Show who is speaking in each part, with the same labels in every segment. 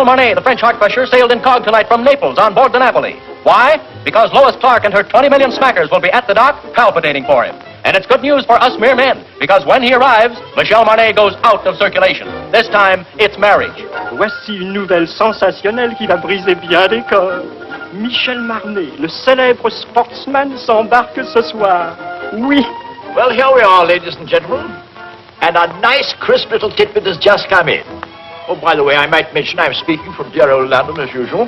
Speaker 1: Michelle Marnay, the French heart crusher, sailed incog tonight from Naples on board the Napoli. Why? Because Lois Clark and her 20 million smackers will be at the dock palpitating for him. And it's good news for us mere men, because when he arrives, Michelle Marnay goes out of circulation. This time, it's marriage.
Speaker 2: Voici une nouvelle sensationnelle qui va briser bien des corps. Michel Marnay, le célèbre sportsman, s'embarque ce soir. Oui.
Speaker 3: Well, here we are, ladies and gentlemen. And a nice, crisp little tidbit has just come in. Oh, by the way, I might mention I'm speaking from dear old London as usual.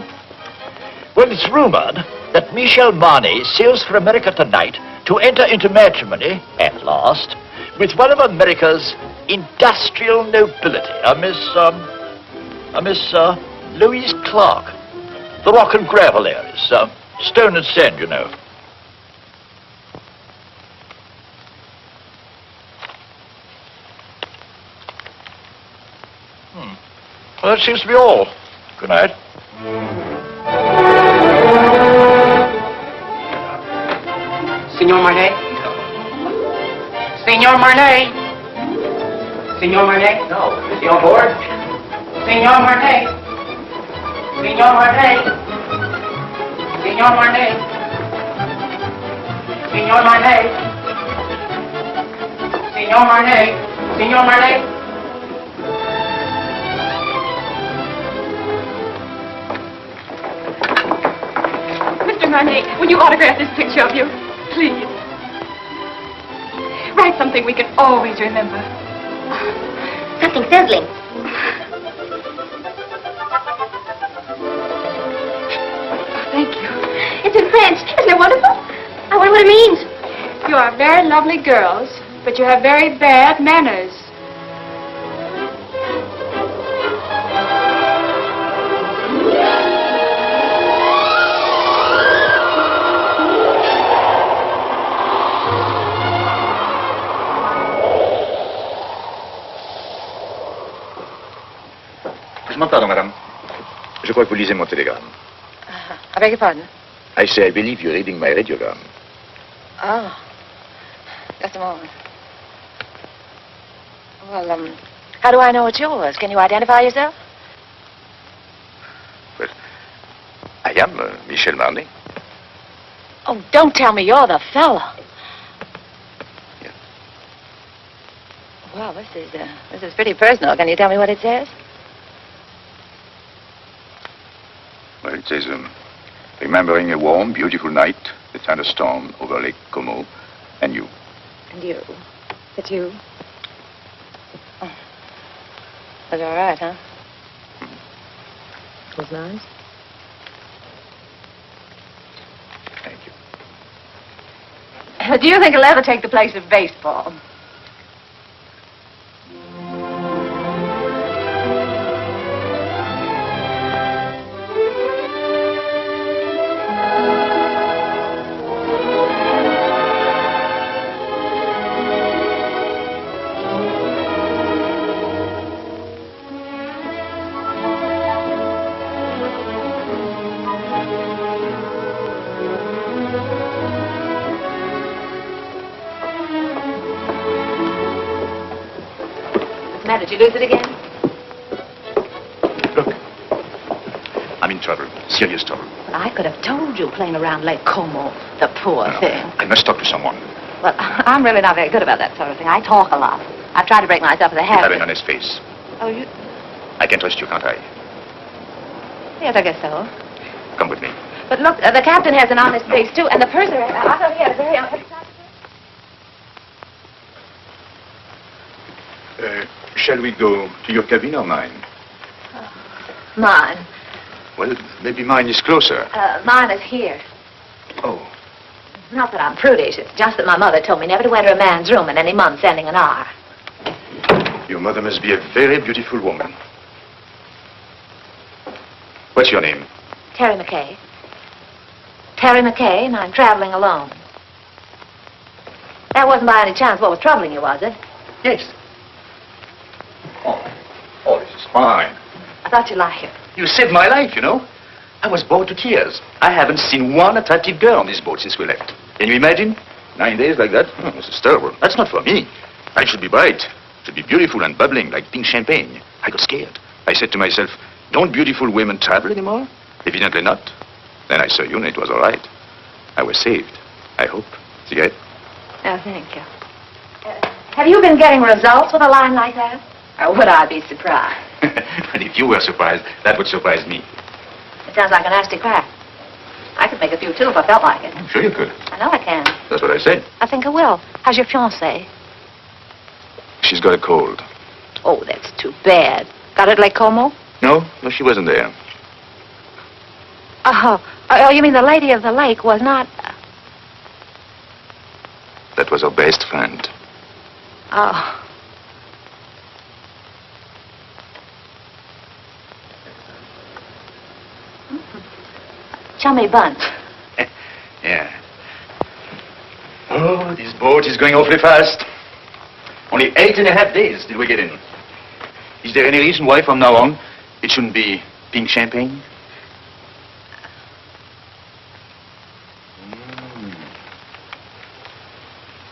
Speaker 3: Well, it's rumored that Michel Marnay sails for America tonight to enter into matrimony, at last, with one of America's industrial nobility, a Miss Louise Clark. The rock and gravel heiress, stone and sand, you know. Well, that seems to be all. Good night.
Speaker 4: Signor Marnay? Signor Marnay? Signor Marnay?
Speaker 3: No. Is he on board?
Speaker 4: Signor Marnay? Signor Marnay? Signor Marnay? Signor Marnay? Signor Marnay? Signor Marnay?
Speaker 5: Mr. Marnay, will you autograph this picture of you? Please. Write something we can always remember.
Speaker 6: Something sizzling.
Speaker 5: Thank you.
Speaker 6: It's in French. Isn't it wonderful? I wonder what it means.
Speaker 5: You are very lovely girls, but you have very bad manners.
Speaker 7: Pardon, madame. Je crois que vous lisez mon télégramme.
Speaker 8: I beg your pardon?
Speaker 7: I say I believe you're reading my radiogram.
Speaker 8: Oh. Just a moment. Well, how do I know it's yours? Can you identify yourself?
Speaker 7: Well, I am Michel Marnay.
Speaker 8: Oh, don't tell me you're the fellow.
Speaker 7: Yeah.
Speaker 8: Well, this is pretty personal. Can you tell me what it says?
Speaker 7: Well, it says, remembering a warm, beautiful night, the thunderstorm over Lake Como, and you.
Speaker 8: And you. It's you. Oh. That's all right, huh?
Speaker 7: Mm-hmm.
Speaker 8: It was nice.
Speaker 7: Thank you.
Speaker 5: Do you think it'll ever take the place of baseball?
Speaker 8: Did you lose it again?
Speaker 7: Look, I'm in trouble, serious trouble.
Speaker 8: Well, I could have told you playing around Lake Como, the poor thing.
Speaker 7: I must talk to someone.
Speaker 8: Well, I'm really not very good about that sort of thing. I talk a lot. I've tried to break myself of the
Speaker 7: You have
Speaker 8: habit.
Speaker 7: an honest face.
Speaker 8: Oh, you...
Speaker 7: I can trust you, can't I?
Speaker 8: Yes, I guess so.
Speaker 7: Come with me.
Speaker 8: But look, the captain has an honest face, too, and the purser, I thought he had a very honest...
Speaker 7: Shall we go to your cabin or mine?
Speaker 8: Mine.
Speaker 7: Well, maybe mine is closer.
Speaker 8: Mine is here.
Speaker 7: Oh.
Speaker 8: Not that I'm prudish. It's just that my mother told me never to enter a man's room in any month ending in R.
Speaker 7: Your mother must be a very beautiful woman. What's your name?
Speaker 8: Terry McKay. Terry McKay, and I'm traveling alone. That wasn't by any chance what was troubling you, was it?
Speaker 7: Yes. Oh, this is fine.
Speaker 8: I thought you'd like it.
Speaker 7: You saved my life, you know. I was bored to tears. I haven't seen one attractive girl on this boat since we left. Can you imagine? 9 days like that? Oh, this is terrible. That's not for me. I should be bright. Should be beautiful and bubbling like pink champagne. I got scared. I said to myself, Don't beautiful women travel anymore? Evidently not. Then I saw you and it was all right. I was saved, I hope. Cigarette?
Speaker 8: Oh, thank you. Have you been getting results with a line like that? Or would I be surprised?
Speaker 7: And if you were surprised, that would surprise me.
Speaker 8: It sounds like a nasty crack. I could make a few, too, if I felt like it.
Speaker 7: I'm sure you could.
Speaker 8: I know I can.
Speaker 7: That's what I said.
Speaker 8: I think I will. How's your fiancée?
Speaker 7: She's got a cold.
Speaker 8: Oh, that's too bad. Got it at Lake Como?
Speaker 7: No, she wasn't there.
Speaker 8: Oh, you mean the lady of the lake was not...
Speaker 7: That was her best friend.
Speaker 8: Oh. Chummy bunch.
Speaker 7: Yeah. Oh, this boat is going awfully fast. Only 8.5 days did we get in. Is there any reason why from now on it shouldn't be pink champagne?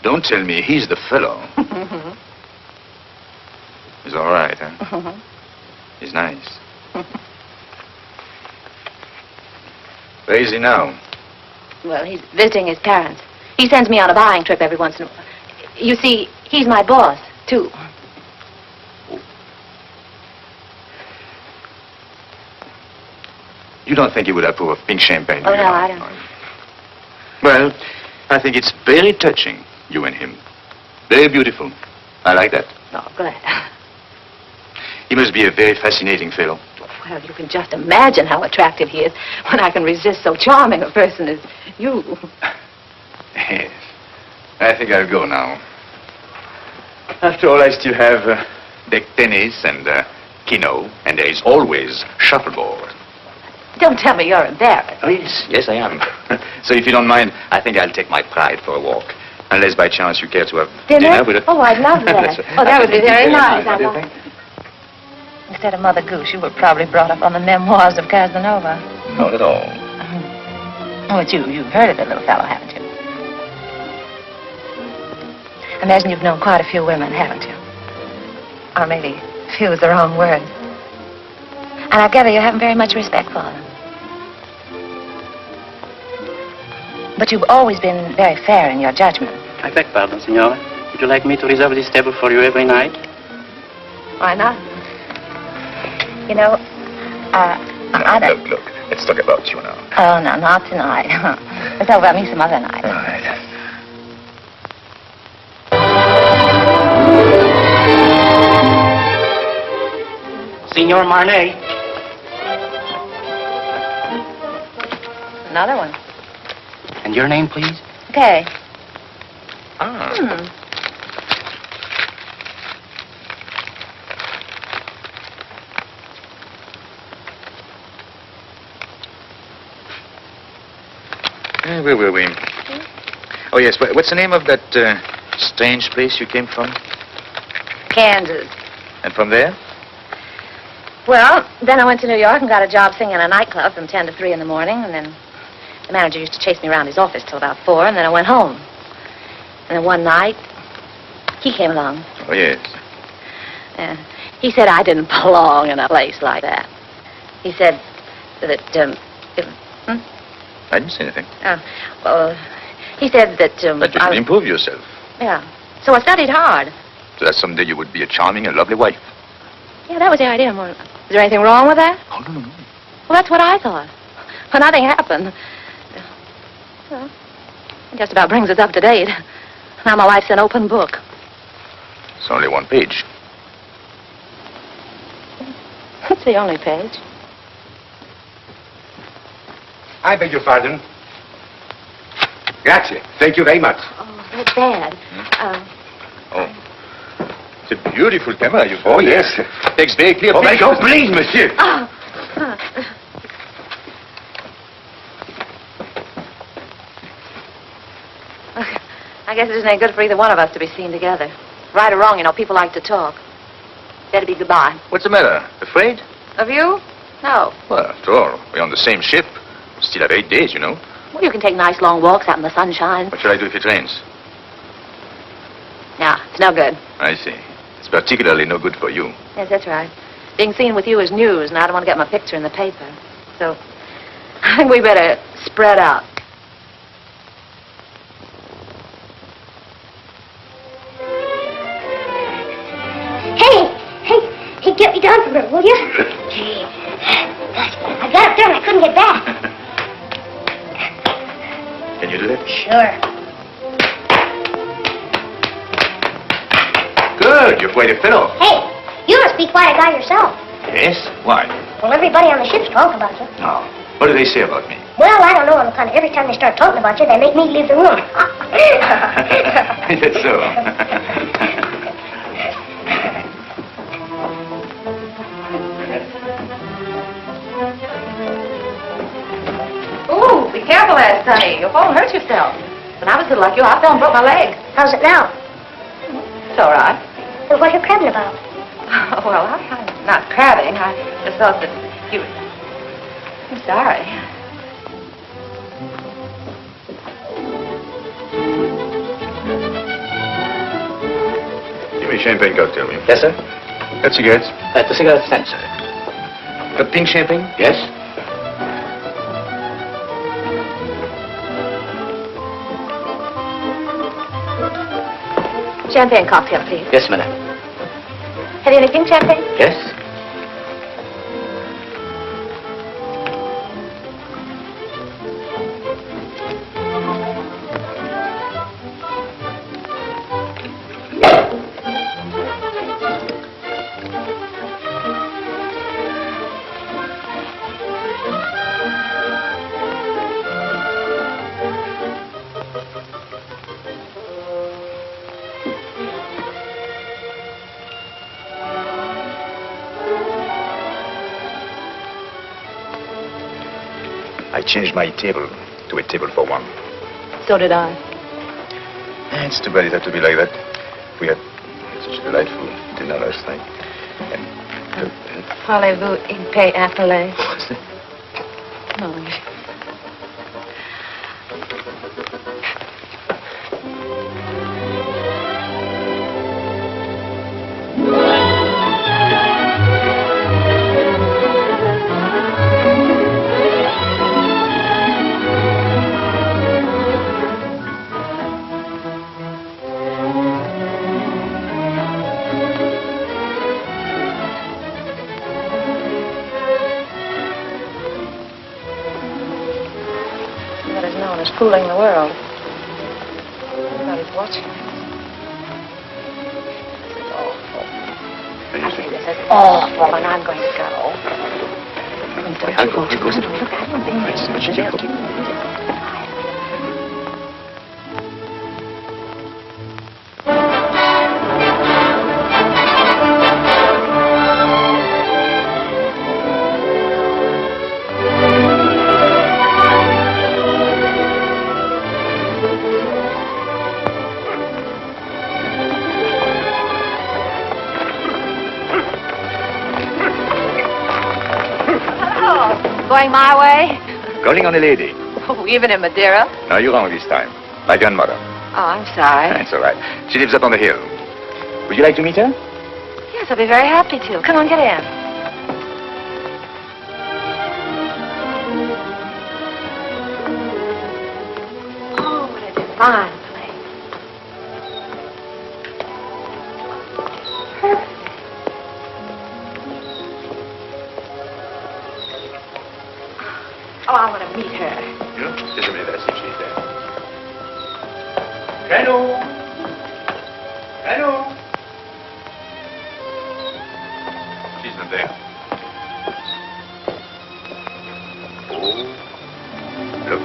Speaker 7: Don't tell me he's the fellow. He's all right, huh? He's nice. Where is he now?
Speaker 8: Well, he's visiting his parents. He sends me on a buying trip every once in a while. You see, he's my boss, too.
Speaker 7: You don't think he would approve of pink champagne?
Speaker 8: Oh,
Speaker 7: do you?
Speaker 8: no, I don't.
Speaker 7: Well, I think it's very touching, you and him. Very beautiful. I like that.
Speaker 8: Oh, glad.
Speaker 7: He must be a very fascinating fellow.
Speaker 8: Well, you can just imagine how attractive he is when I can resist so charming a person as you.
Speaker 7: Yes. I think I'll go now. After all, I still have deck tennis and keno, and there is always shuffleboard.
Speaker 8: Don't tell me you're embarrassed.
Speaker 7: Oh, yes. Yes, I am. So if you don't mind, I think I'll take my pride for a walk. Unless by chance you care to have dinner with a...
Speaker 8: Oh, I'd love that. Oh, that would be very nice.
Speaker 7: What do you think?
Speaker 8: Instead of Mother Goose, you were probably brought up on the memoirs of Casanova.
Speaker 7: Not at all.
Speaker 8: Oh, but you've heard of the little fellow, haven't you? I imagine you've known quite a few women, haven't you? Or maybe few is the wrong word. And I gather you haven't very much respect for them. But you've always been very fair in your judgment.
Speaker 9: I beg pardon, Signora. Would you like me to reserve this table for you every night?
Speaker 8: Why not? You know, I don't...
Speaker 7: Look, let's talk about you now.
Speaker 8: Oh, no, not tonight. Let's talk about me some other night.
Speaker 7: All right.
Speaker 4: Signor Marnet.
Speaker 8: Another one.
Speaker 9: And your name, please?
Speaker 8: Okay.
Speaker 7: Ah. Where were we? Oh, yes. What's the name of that strange place you came from?
Speaker 8: Kansas.
Speaker 7: And from there?
Speaker 8: Well, then I went to New York and got a job singing in a nightclub from 10 to 3 in the morning, and then the manager used to chase me around his office till about 4, and then I went home. And then one night, he came along.
Speaker 7: Oh, yes.
Speaker 8: He said I didn't belong in a place like that. He said that,
Speaker 7: I didn't say anything.
Speaker 8: well, he said that,
Speaker 7: That you should improve yourself.
Speaker 8: Yeah. So I studied hard.
Speaker 7: So that someday you would be a charming and lovely wife.
Speaker 8: Yeah, that was the idea. More. Is there anything wrong with that?
Speaker 7: Oh, no.
Speaker 8: Well, that's what I thought. But nothing happened. Well, it just about brings us up to date. Now my life's an open book.
Speaker 7: It's only one page.
Speaker 8: It's the only page.
Speaker 10: I beg your pardon. Grazie. Thank you very much.
Speaker 8: Oh, that's bad.
Speaker 7: Oh. It's a beautiful camera you've got.
Speaker 10: Oh, yes.
Speaker 7: Takes very clear
Speaker 10: Oh, my
Speaker 7: pictures.
Speaker 10: God, please, monsieur.
Speaker 8: I guess it isn't any good for either one of us to be seen together. Right or wrong, you know, people like to talk. Better be goodbye.
Speaker 7: What's the matter? Afraid?
Speaker 8: Of you? No.
Speaker 7: Well, after all, we're on the same ship. We still have 8 days, you know.
Speaker 8: Well, you can take nice long walks out in the sunshine.
Speaker 7: What shall I do if it rains?
Speaker 8: Yeah, it's no good.
Speaker 7: I see. It's particularly no good for you.
Speaker 8: Yes, that's right. Being seen with you is news, and I don't want to get my picture in the paper. So, I think we better spread out.
Speaker 6: Hey, get me down from here, will you? Gee, I got up there and I couldn't get back.
Speaker 7: Can you do that?
Speaker 6: Sure.
Speaker 7: Good. You're quite a fellow.
Speaker 6: Hey, you must be quite a guy yourself.
Speaker 7: Yes? Why?
Speaker 6: Well, everybody on the ship's talking about you.
Speaker 7: No. What do they say about me?
Speaker 6: Well, I don't know on account of every time they start talking about you, they make me leave the room.
Speaker 7: That's so.
Speaker 8: Ooh, be careful there, Sonny. You'll fall and hurt yourself. When I was little like you, I fell and broke my leg.
Speaker 6: How's it now?
Speaker 8: It's all right.
Speaker 6: Well, what are you crabbing about?
Speaker 8: Well, I'm not crabbing. I just thought that you... I'm sorry.
Speaker 7: Give me a champagne cocktail, will you?
Speaker 9: Yes, sir.
Speaker 7: Got cigarettes?
Speaker 9: The cigarette stand, sir.
Speaker 7: Got pink champagne?
Speaker 9: Yes?
Speaker 8: Champagne cocktail, please.
Speaker 9: Yes, madam.
Speaker 8: Have you any pink champagne?
Speaker 9: Yes?
Speaker 7: I changed my table to a table for one.
Speaker 8: So did I.
Speaker 7: It's too bad it had to be like that. We had such a delightful dinner last night. And,
Speaker 8: Parlez-vous in paix appelé?
Speaker 7: what's that?
Speaker 8: Oh. What is known as fooling the world. Everybody's watching. This is awful. I say this is awful, and I'm going to go.
Speaker 7: I'll go.
Speaker 8: Look, I don't think it's much jail. Keep the music quiet. Going my way?
Speaker 7: Calling on a lady.
Speaker 8: Oh, even in Madeira?
Speaker 7: No, you're wrong this time. My grandmother.
Speaker 8: Oh, I'm sorry.
Speaker 7: It's all right. She lives up on the hill. Would you like to meet her?
Speaker 8: Yes, I'll be very happy to. Come on, get in. Oh, what a divine place. Perfect. Oh, I want to meet her.
Speaker 7: Yeah? Just a minute. I'll see if she's there.
Speaker 10: Hello. Hello.
Speaker 7: She's not there. Oh. Look.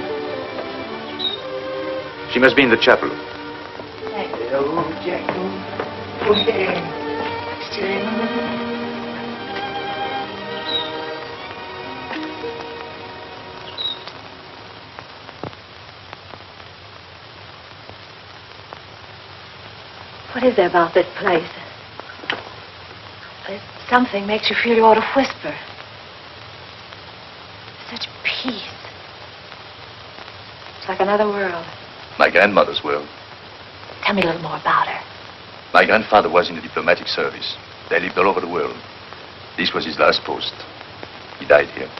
Speaker 7: She must be in the chapel.
Speaker 10: Hello, Jacko. Oh, yeah.
Speaker 8: What is there about this place? There's something makes you feel you ought to whisper. Such peace. It's like another world.
Speaker 7: My grandmother's world.
Speaker 8: Tell me a little more about her.
Speaker 7: My grandfather was in the diplomatic service. They lived all over the world. This was his last post. He died here.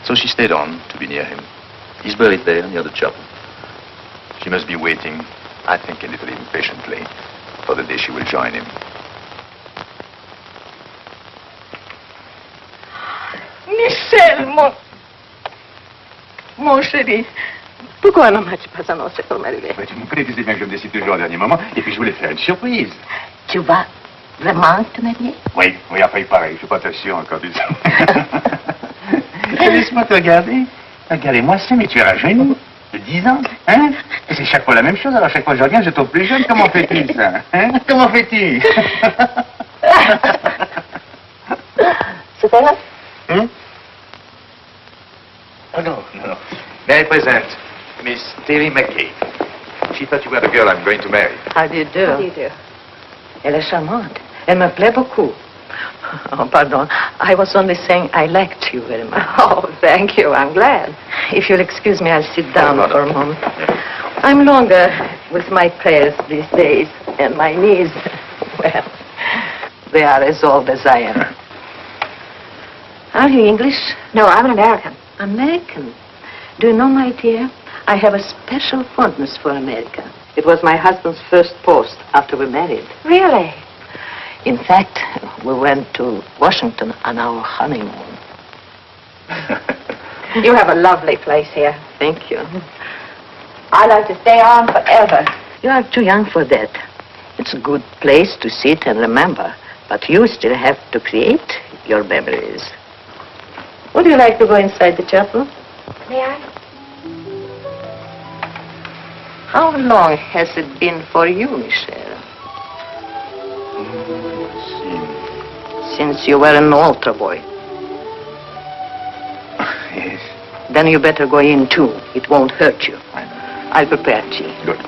Speaker 7: So she stayed on to be near him. He's buried there near the chapel. She must be waiting, I think a little impatiently, for the day she will join him.
Speaker 11: Michel, mon chéri, pourquoi ne m'as-tu pas annoncé pour m'arriver?
Speaker 7: Mais tu me connais, tu sais bien que je me décide toujours au dernier moment, et puis je voulais faire une surprise.
Speaker 11: Tu vas vraiment te marier?
Speaker 7: Oui, enfin, il paraît, je suis pas très sûr encore du tout. Laisse-moi te regarder. Regardez-moi ça, mais tu es rajeuni de 10 ans, hein? Et c'est chaque fois la même chose, alors chaque fois que je reviens, je tombe plus jeune. Comment fait-il, ça? Hein? Comment fait-il?
Speaker 11: C'est vrai?
Speaker 7: Hein? Oh, no. May I present Miss Terry McKay. She thought you were the girl I'm going to marry.
Speaker 11: How do you do? How do you do? Elle est charmante. Elle me plaît beaucoup. Oh, pardon. I was only saying I liked you very much. Oh, thank you. I'm glad. If you'll excuse me, I'll sit down for a moment. Yeah. I'm longer with my prayers these days, and my knees, well, they are as old as I am. Are you English?
Speaker 8: No, I'm an American.
Speaker 11: American? Do you know, my dear, I have a special fondness for America. It was my husband's first post after we married.
Speaker 8: Really?
Speaker 11: In fact, we went to Washington on our honeymoon.
Speaker 8: You have a lovely place here.
Speaker 11: Thank you.
Speaker 8: I'd like to stay on forever.
Speaker 11: You are too young for that. It's a good place to sit and remember, but you still have to create your memories. Would you like to go inside the chapel?
Speaker 8: May I?
Speaker 11: How long has it been for you, Michel? Since you were an altar boy.
Speaker 7: Yes.
Speaker 11: Then you better go in too. It won't hurt you. I'll prepare tea.
Speaker 7: Good.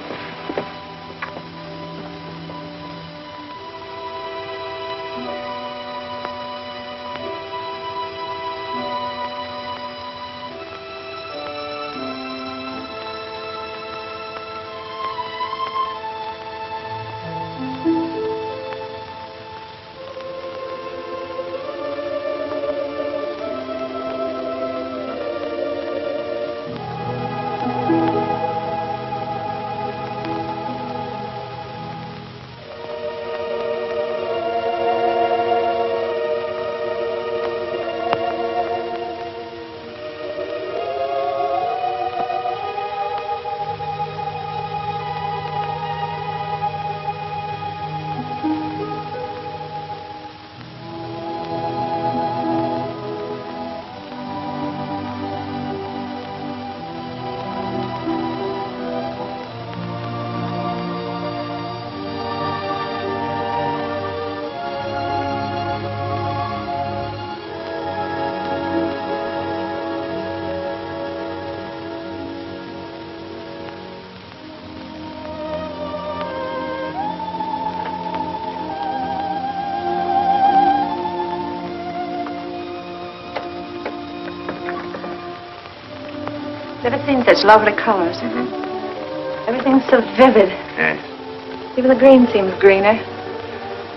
Speaker 8: Ever seen such lovely colors? Everything's so vivid.
Speaker 7: Yes.
Speaker 8: Even the green seems greener.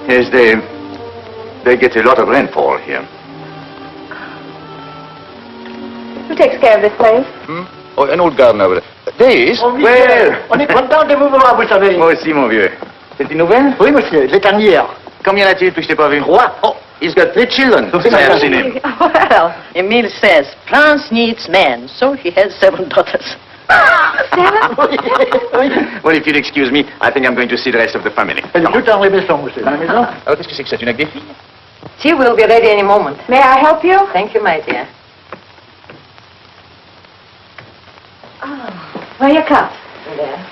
Speaker 7: Yes, they get a lot of rainfall here.
Speaker 8: Who takes care of this place?
Speaker 7: Oh, an old gardener over there. This?
Speaker 2: On est content de vous voir, vous savez.
Speaker 7: Moi aussi, mon vieux. C'est une nouvelle?
Speaker 2: Oui, monsieur, les dernières.
Speaker 7: Combien y en a-t-il depuis que je t'ai pas vu?
Speaker 2: 3.
Speaker 7: Oh, he's got 3 children. I have seen him.
Speaker 11: Well, Emile says France needs men, so he has 7 daughters.
Speaker 8: 7?
Speaker 7: Well, if you'll excuse me, I think I'm going to see the rest of the family.
Speaker 2: Elle est tout en maison, monsieur. Dans la maison.
Speaker 7: Alors, qu'est-ce que c'est que ça? Tu n'as que des filles?
Speaker 11: Tea will be ready any moment.
Speaker 8: May I help you?
Speaker 11: Thank you, my dear.
Speaker 8: Oh, where are your cups?
Speaker 11: There.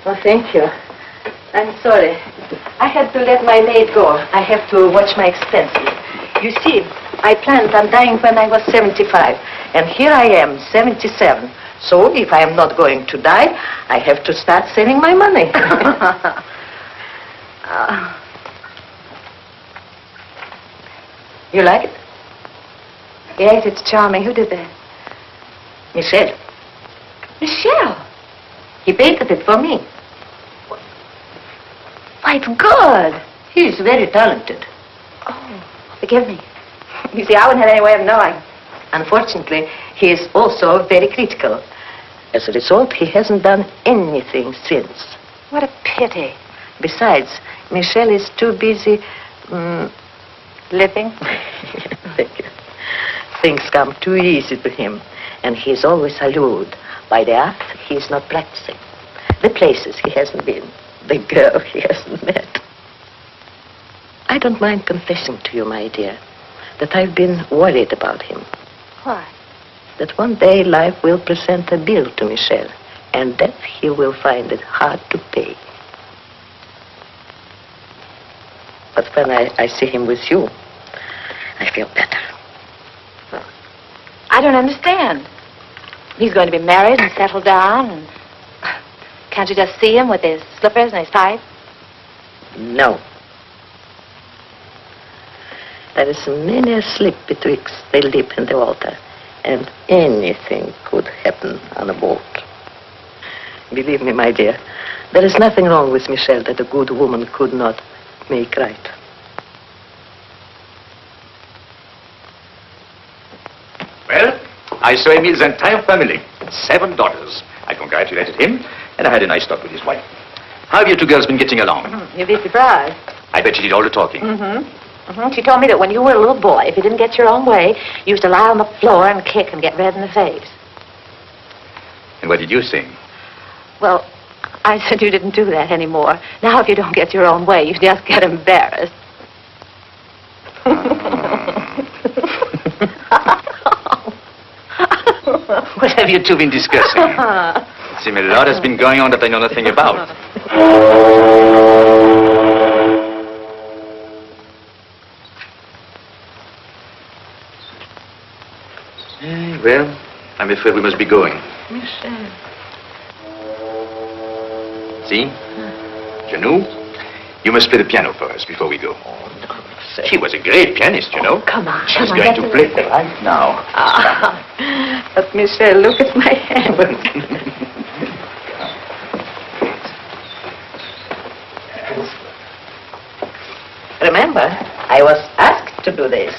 Speaker 11: Well, thank you. I'm sorry. I had to let my maid go. I have to watch my expenses. You see, I planned on dying when I was 75, and here I am, 77. So if I am not going to die, I have to start saving my money. You like it? Yes, it's charming. Who did that? Michel. Michel? He painted it for me. Why, it's good. He's very talented. Oh, forgive me. You see, I wouldn't have any way of knowing. Unfortunately, he is also very critical. As a result, he hasn't done anything since. What a pity. Besides, Michel is too busy living. Thank you. Things come too easy to him, and he's always allured by the art he's not practicing, the places he hasn't been, the girl he hasn't met. I don't mind confessing to you, my dear, that I've been worried about him. Why? That one day life will present a bill to Michel, and that he will find it hard to pay. But when I see him with you, I feel better.
Speaker 8: I don't understand. He's going to be married and settled down, and can't you just see him with his slippers and his pipe?
Speaker 11: No. There is many a slip betwixt the lip and the water, and anything could happen on a boat. Believe me, my dear, there is nothing wrong with Michel that a good woman could not make right.
Speaker 7: Well, I saw Emile's entire family, 7 daughters. I congratulated him, and I had a nice talk with his wife. How have you two girls been getting along?
Speaker 8: You'd be surprised.
Speaker 7: I bet she did all the talking.
Speaker 8: She told me that when you were a little boy, if you didn't get your own way, you used to lie on the floor and kick and get red in the face.
Speaker 7: And what did you sing?
Speaker 8: Well, I said you didn't do that anymore. Now, if you don't get your own way, you just get embarrassed.
Speaker 7: What have you two been discussing? It seems a lot has been going on that I know nothing about. Well, I'm afraid we must be going.
Speaker 11: Michel.
Speaker 7: See? Janou, you must play the piano for us before we go. She was a great pianist, you know.
Speaker 11: Come on,
Speaker 7: She's
Speaker 11: come on.
Speaker 7: going to play right now.
Speaker 11: But Michel, look at my hand. Remember, I was asked to do this.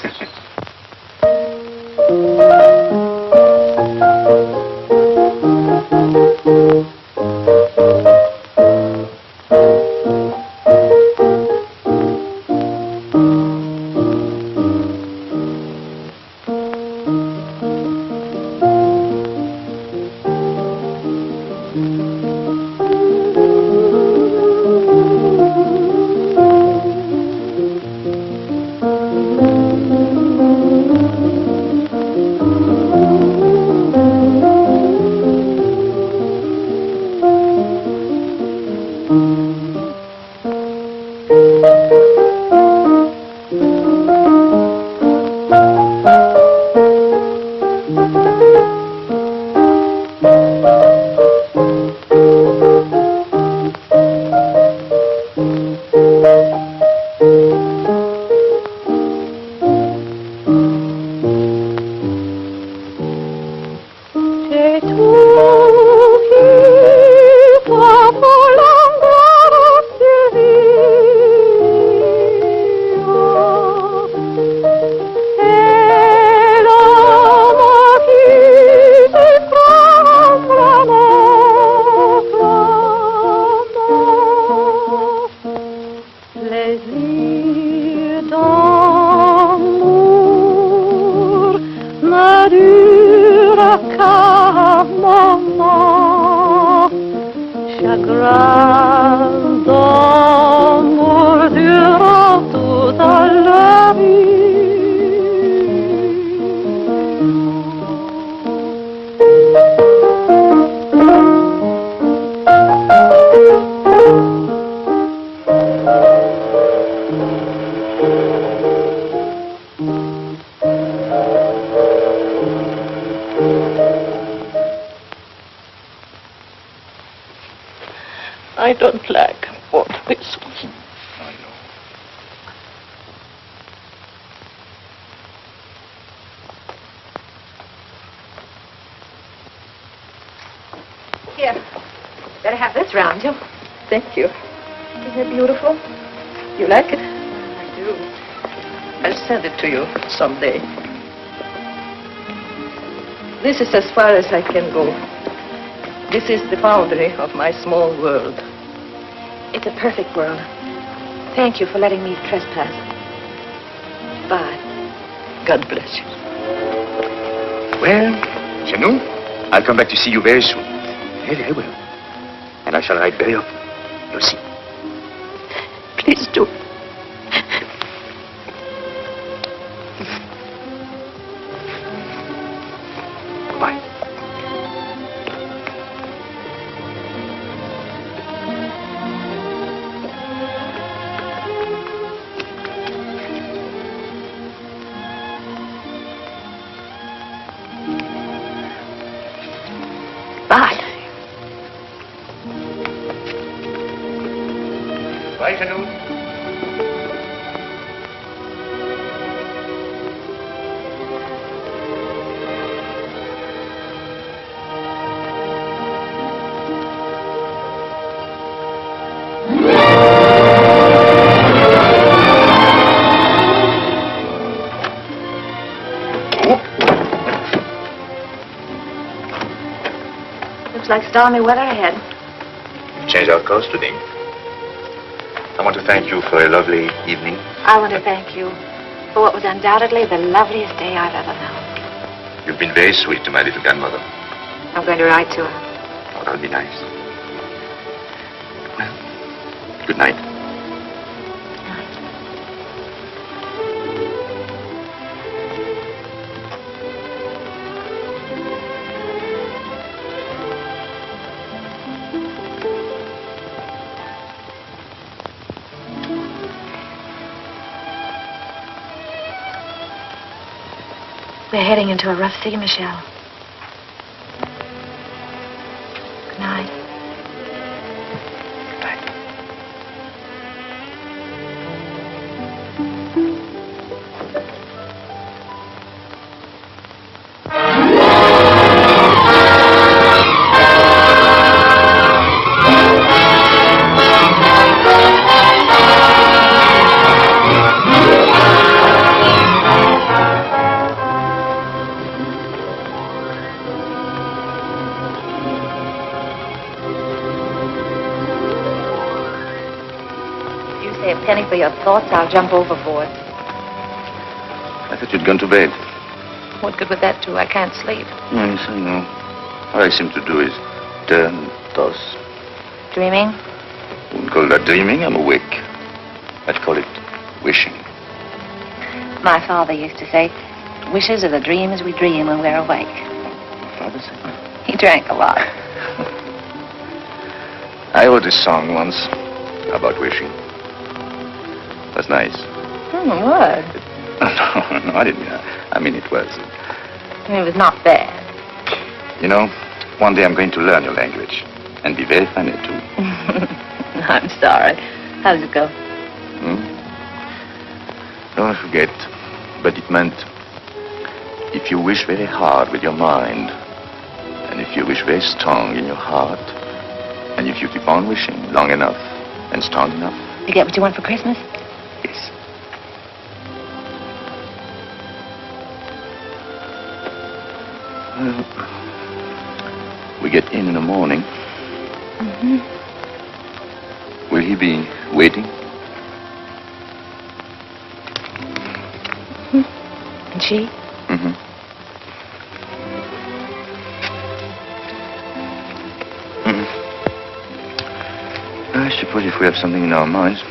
Speaker 11: I don't like both whistles.
Speaker 7: I know.
Speaker 11: Here. Better have this round you. Thank you. Isn't it beautiful? You like it? I do. I'll send it to you someday. This is as far as I can go. This is the boundary of my small world.
Speaker 8: It's a perfect world. Thank you for letting me trespass. Bye.
Speaker 11: God bless you.
Speaker 7: Well, Janou, I'll come back to see you very soon. Very, very well. And I shall write very often. You'll see.
Speaker 11: Please do.
Speaker 7: Bye.
Speaker 11: Bye.
Speaker 7: Bye, Janou.
Speaker 8: Looks like stormy weather ahead.
Speaker 7: We've changed our course today. I want to thank you for a lovely evening.
Speaker 8: I want to thank you for what was undoubtedly the loveliest day I've ever known.
Speaker 7: You've been very sweet to my little grandmother.
Speaker 8: I'm going to write to her.
Speaker 7: Oh, that'll be nice. Well, good night.
Speaker 8: We're heading into a rough sea, Michelle. Good night.
Speaker 7: Good night.
Speaker 8: Say a penny for your thoughts, I'll jump overboard.
Speaker 7: I thought you'd gone to bed.
Speaker 8: What good would that do? I can't sleep.
Speaker 7: Yes, I know. All I seem to do is turn, toss.
Speaker 8: Dreaming?
Speaker 7: Wouldn't call that dreaming. I'm awake. I'd call it wishing.
Speaker 8: My father used to say, wishes are the dreams we dream when we're awake.
Speaker 7: Father said that.
Speaker 8: He drank a lot.
Speaker 7: I wrote a song once about wishing. That's nice.
Speaker 8: What?
Speaker 7: No, I didn't mean that. I mean, it was.
Speaker 8: It was not bad.
Speaker 7: You know, one day I'm going to learn your language. And be very funny, too.
Speaker 8: I'm sorry. How does it go?
Speaker 7: Don't forget. But it meant, if you wish very hard with your mind, and if you wish very strong in your heart, and if you keep on wishing long enough and strong enough.
Speaker 8: You get what you want for Christmas?
Speaker 7: Yes. Well, we get in the morning.
Speaker 8: Mm-hmm.
Speaker 7: Will he be waiting?
Speaker 8: And she?
Speaker 7: Mm-hmm. I suppose if we have something in our minds,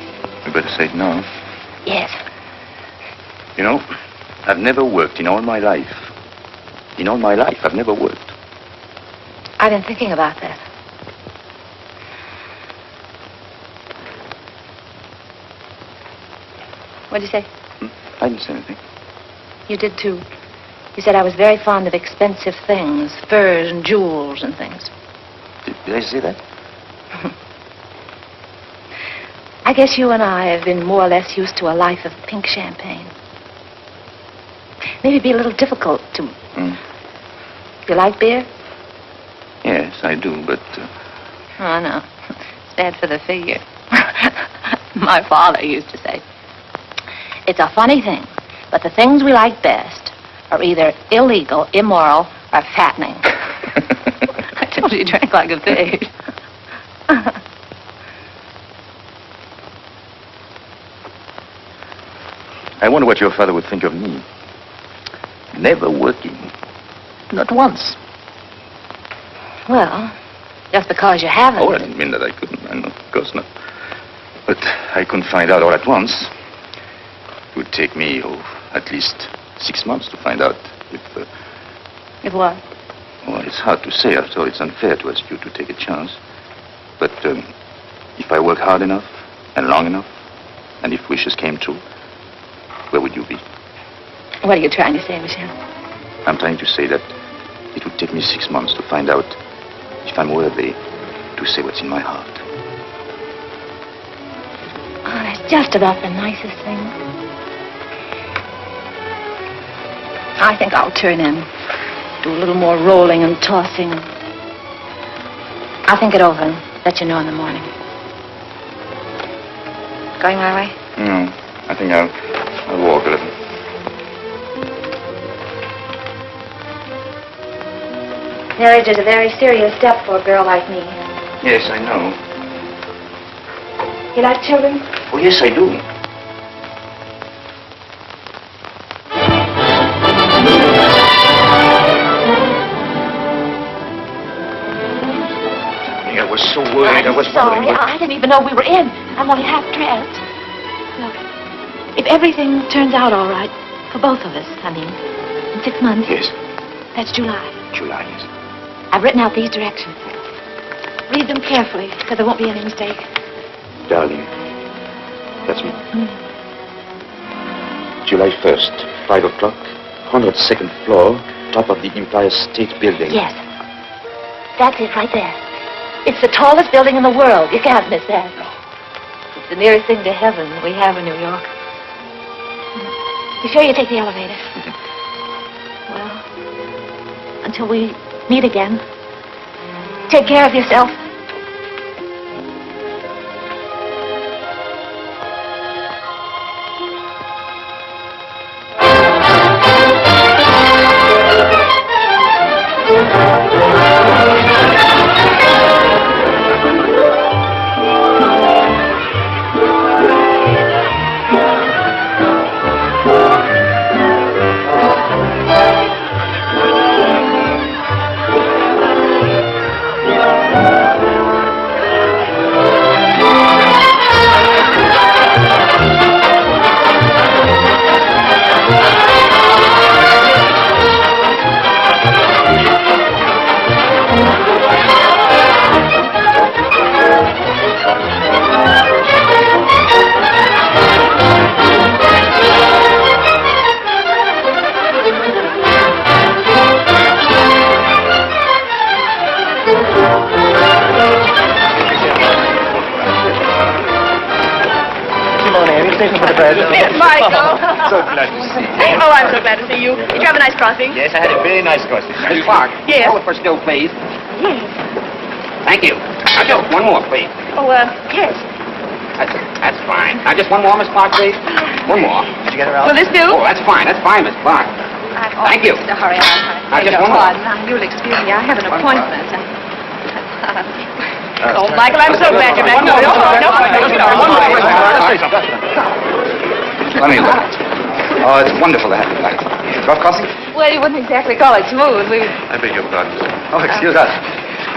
Speaker 7: we better say it now.
Speaker 8: Yes.
Speaker 7: You know, I've never worked in all my life. In all my life, I've never worked.
Speaker 8: I've been thinking about that. What'd you say?
Speaker 7: I didn't say anything.
Speaker 8: You did, too. You said I was very fond of expensive things, furs and jewels and things.
Speaker 7: Did I say that?
Speaker 8: I guess you and I have been more or less used to a life of pink champagne. Maybe it'd be a little difficult to... You like beer?
Speaker 7: Yes, I do, but...
Speaker 8: Oh, no. It's bad for the figure. My father used to say, it's a funny thing, but the things we like best are either illegal, immoral, or fattening. I told you he drank like a pig.
Speaker 7: I wonder what your father would think of me. Never working. Not once.
Speaker 8: Well, just because you haven't.
Speaker 7: Oh, I didn't mean that I couldn't. I know, of course not. But I couldn't find out all at once. It would take me, at least 6 months to find out if...
Speaker 8: If what?
Speaker 7: Well, it's hard to say. After all, it's unfair to ask you to take a chance. But if I work hard enough and long enough, and if wishes came true, where would you be?
Speaker 8: What are you trying to say, Michel?
Speaker 7: I'm trying to say that it would take me 6 months to find out if I'm worthy to say what's in my heart.
Speaker 8: Oh, that's just about the nicest thing. I think I'll turn in. Do a little more rolling and tossing. I'll think it over and let you know in the morning. Going my way?
Speaker 7: No, I think I'll walk a little.
Speaker 8: Marriage is a very serious step for a girl like me.
Speaker 7: Yes, I know.
Speaker 8: You like children?
Speaker 7: Oh, yes, I do. I was so worried. I was
Speaker 8: sorry.
Speaker 7: wondering.
Speaker 8: I didn't even know we were in. I'm only half dressed. Look, if everything turns out all right, for both of us, I mean, in 6 months.
Speaker 7: Yes.
Speaker 8: That's July.
Speaker 7: July, yes.
Speaker 8: I've written out these directions. Read them carefully, so there won't be any mistake.
Speaker 7: Darling, that's me. July 1st, 5 o'clock, 102nd floor, top of the Empire State Building.
Speaker 8: Yes. That's it right there. It's the tallest building in the world. You can't miss that. It's the nearest thing to heaven we have in New York. You sure you take the elevator? Well, until we meet again, take care of yourself.
Speaker 5: Michael.
Speaker 7: So glad to see you.
Speaker 5: Oh, I'm so glad to see you. Did you have a nice crossing?
Speaker 7: Yes, I had a very nice crossing.
Speaker 9: Miss Clark.
Speaker 5: Yes.
Speaker 9: Hold it for still, please.
Speaker 5: Yes.
Speaker 9: Thank you. Now, Joe, one more, please.
Speaker 5: Oh, yes.
Speaker 9: That's fine. Now, just one more, Miss Clark, please. One more. Did you get her out?
Speaker 5: Will this do?
Speaker 9: Oh, that's fine, Miss Clark. Thank you.
Speaker 8: To hurry on, honey.
Speaker 9: Now, just one more.
Speaker 8: Now, you'll excuse me. I have an appointment.
Speaker 5: Oh, Michael, I'm so glad you're back. No.
Speaker 7: Let me look. Oh, it's wonderful to have you back. Rough crossing?
Speaker 8: Well, you wouldn't exactly call it smooth.
Speaker 7: I beg your pardon. Oh, excuse us.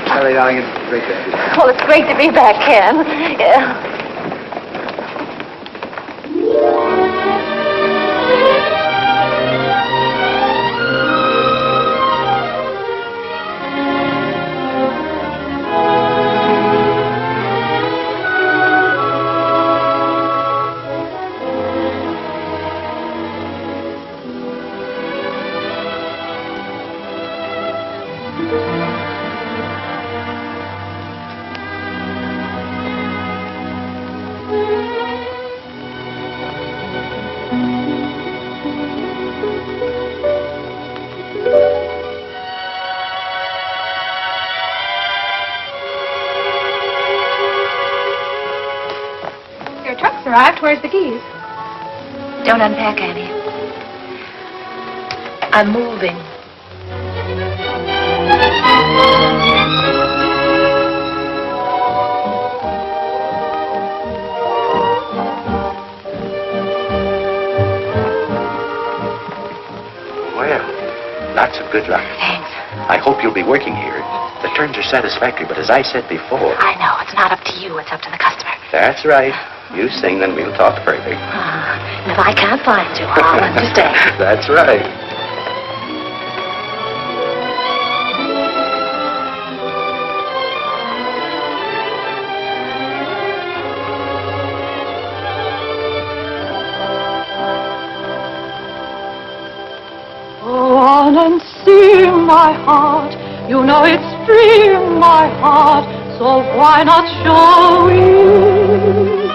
Speaker 7: Sorry, darling, it's great to have you.
Speaker 8: Well, it's great to be back, Ken. Yeah.
Speaker 5: Where's the keys?
Speaker 8: Don't unpack, Annie. I'm moving.
Speaker 9: Well, lots of good luck.
Speaker 8: Thanks.
Speaker 9: I hope you'll be working here. The terms are satisfactory, but as I said before...
Speaker 8: I know. It's not up to you. It's up to the customer.
Speaker 9: That's right. You sing, then we'll talk further.
Speaker 8: And if I can't find you, I'll understand.
Speaker 9: That's right.
Speaker 12: Go on and sing, my heart. You know it's free, my heart. So why not show it?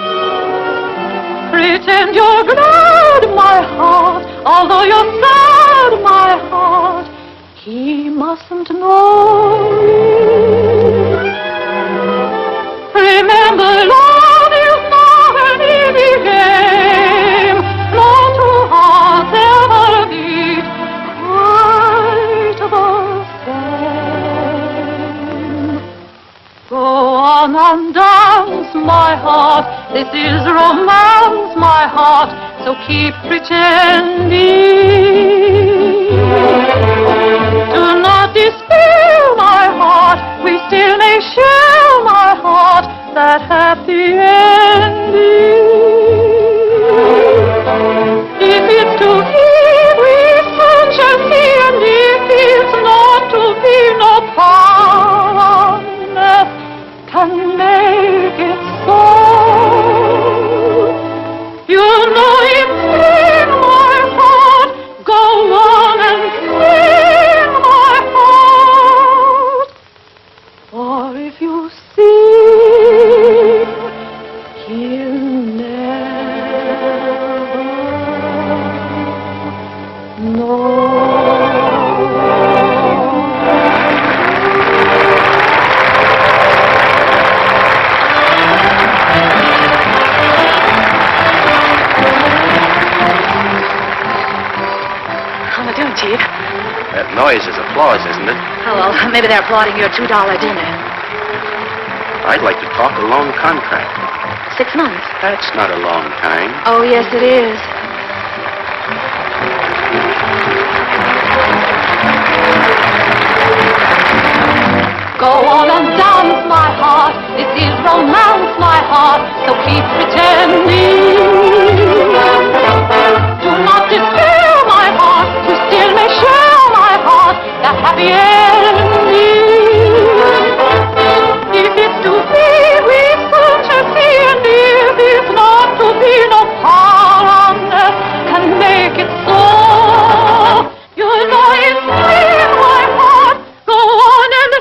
Speaker 12: Pretend you're glad, my heart. Although you're sad, my heart. He mustn't know it. Remember, love is not an easy game. No two hearts ever beat quite the same. Go on and dance, my heart. This is romance, my heart. So keep pretending. Do not despair, my heart. We still may share, my heart, that happy ending. If it's to be, we soon shall see, and if it's not to be, no power on earth can make it so. You know it's in my heart. Go on and sing, my heart. Or if you sing, he'll never know.
Speaker 8: How am I doing, Chief?
Speaker 9: That noise is applause, isn't it?
Speaker 8: Oh, well, maybe they're applauding your $2 dinner.
Speaker 9: I'd like to talk a long contract.
Speaker 8: 6 months.
Speaker 9: That's not a long time.
Speaker 8: Oh, yes, it is.
Speaker 12: Go on and dance, my heart. This is romance, my heart. So keep pretending. Do not despair, my heart. We still may share, my heart, that happy ending. If it's to be, we soon shall see, and if it's not to be, no power on earth can make it so. You know it's in my heart. Go on and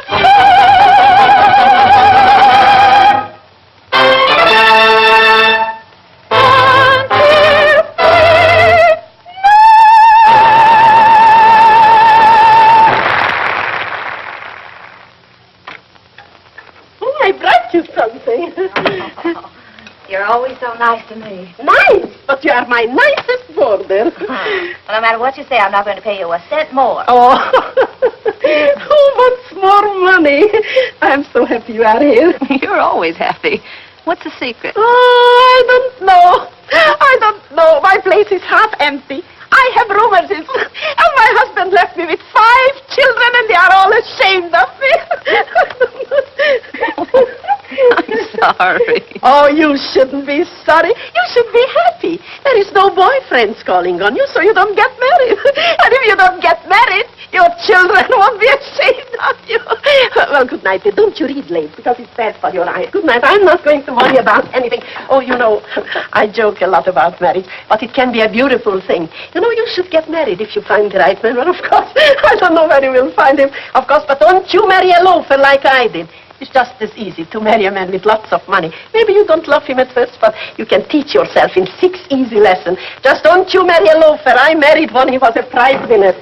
Speaker 11: I brought you something.
Speaker 8: You're always so nice to me.
Speaker 11: Nice, but you are my nicest boarder.
Speaker 8: Well, no matter what you say, I'm not going to pay you a cent more.
Speaker 11: Oh, who wants more money? I'm so happy you are here.
Speaker 13: You're always happy. What's the secret?
Speaker 11: Oh, I don't know. I don't know. My place is half empty. I have rheumatism, and my husband left me with 5 children, and they are all ashamed of me.
Speaker 13: I'm sorry.
Speaker 11: Oh, you shouldn't be sorry. You should be happy. There is no boyfriends calling on you, so you don't get married. And if you don't get married, your children won't be ashamed of you. Well, good night. Don't you read late, because it's bad for your eyes. Good night. I'm not going to worry about anything. Oh, you know, I joke a lot about marriage, but it can be a beautiful thing. You know, you should get married if you find the right man. Well, of course, I don't know where you will find him, of course, but don't you marry a loafer like I did. It's just as easy to marry a man with lots of money. Maybe you don't love him at first, but you can teach yourself in 6 easy lessons. Just don't you marry a loafer. I married one. He was a prize winner.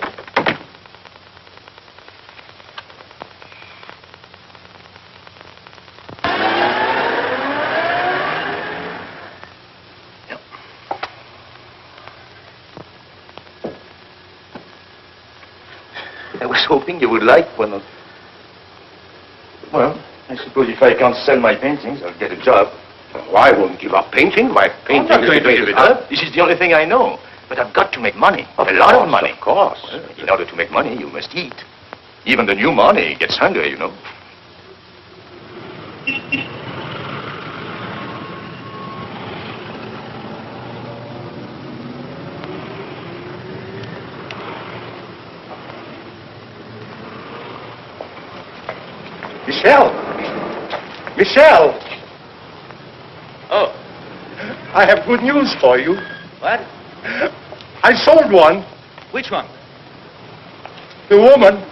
Speaker 7: I was hoping you would like one of... Well, I suppose if I can't sell my paintings, I'll get a job.
Speaker 9: Oh, I won't give up painting. My painting
Speaker 7: I'm not
Speaker 9: is
Speaker 7: going to give it up. This is the only thing I know. But I've got to make money. A lot of money.
Speaker 9: Of course.
Speaker 7: In order to make money, you must eat. Even the new money gets hungry, you know.
Speaker 9: Michelle! Michelle!
Speaker 7: Oh.
Speaker 9: I have good news for you.
Speaker 7: What?
Speaker 9: I sold one.
Speaker 7: Which one?
Speaker 9: The woman.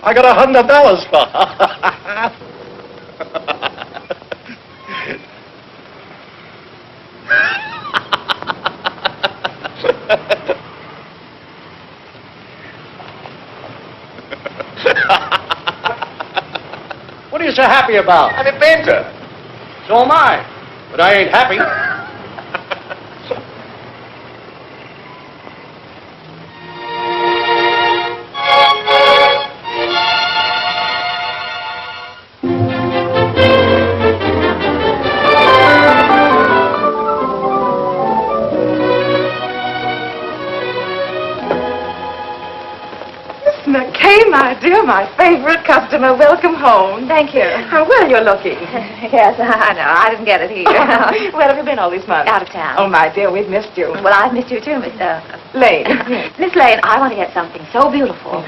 Speaker 9: I got $100 for her.
Speaker 3: What are you so happy about?
Speaker 7: I'm a painter.
Speaker 3: So am I. But I ain't happy.
Speaker 11: McKay, my dear, my favorite customer. Welcome home.
Speaker 8: Thank you.
Speaker 11: How well you're looking.
Speaker 8: Yes, I know. I didn't get it here.
Speaker 11: Where have you been all these months?
Speaker 8: Out of town.
Speaker 11: Oh, my dear, we've missed you.
Speaker 8: Well, I've missed you too, Miss
Speaker 11: Lane.
Speaker 8: Miss Lane, I want to get something so beautiful.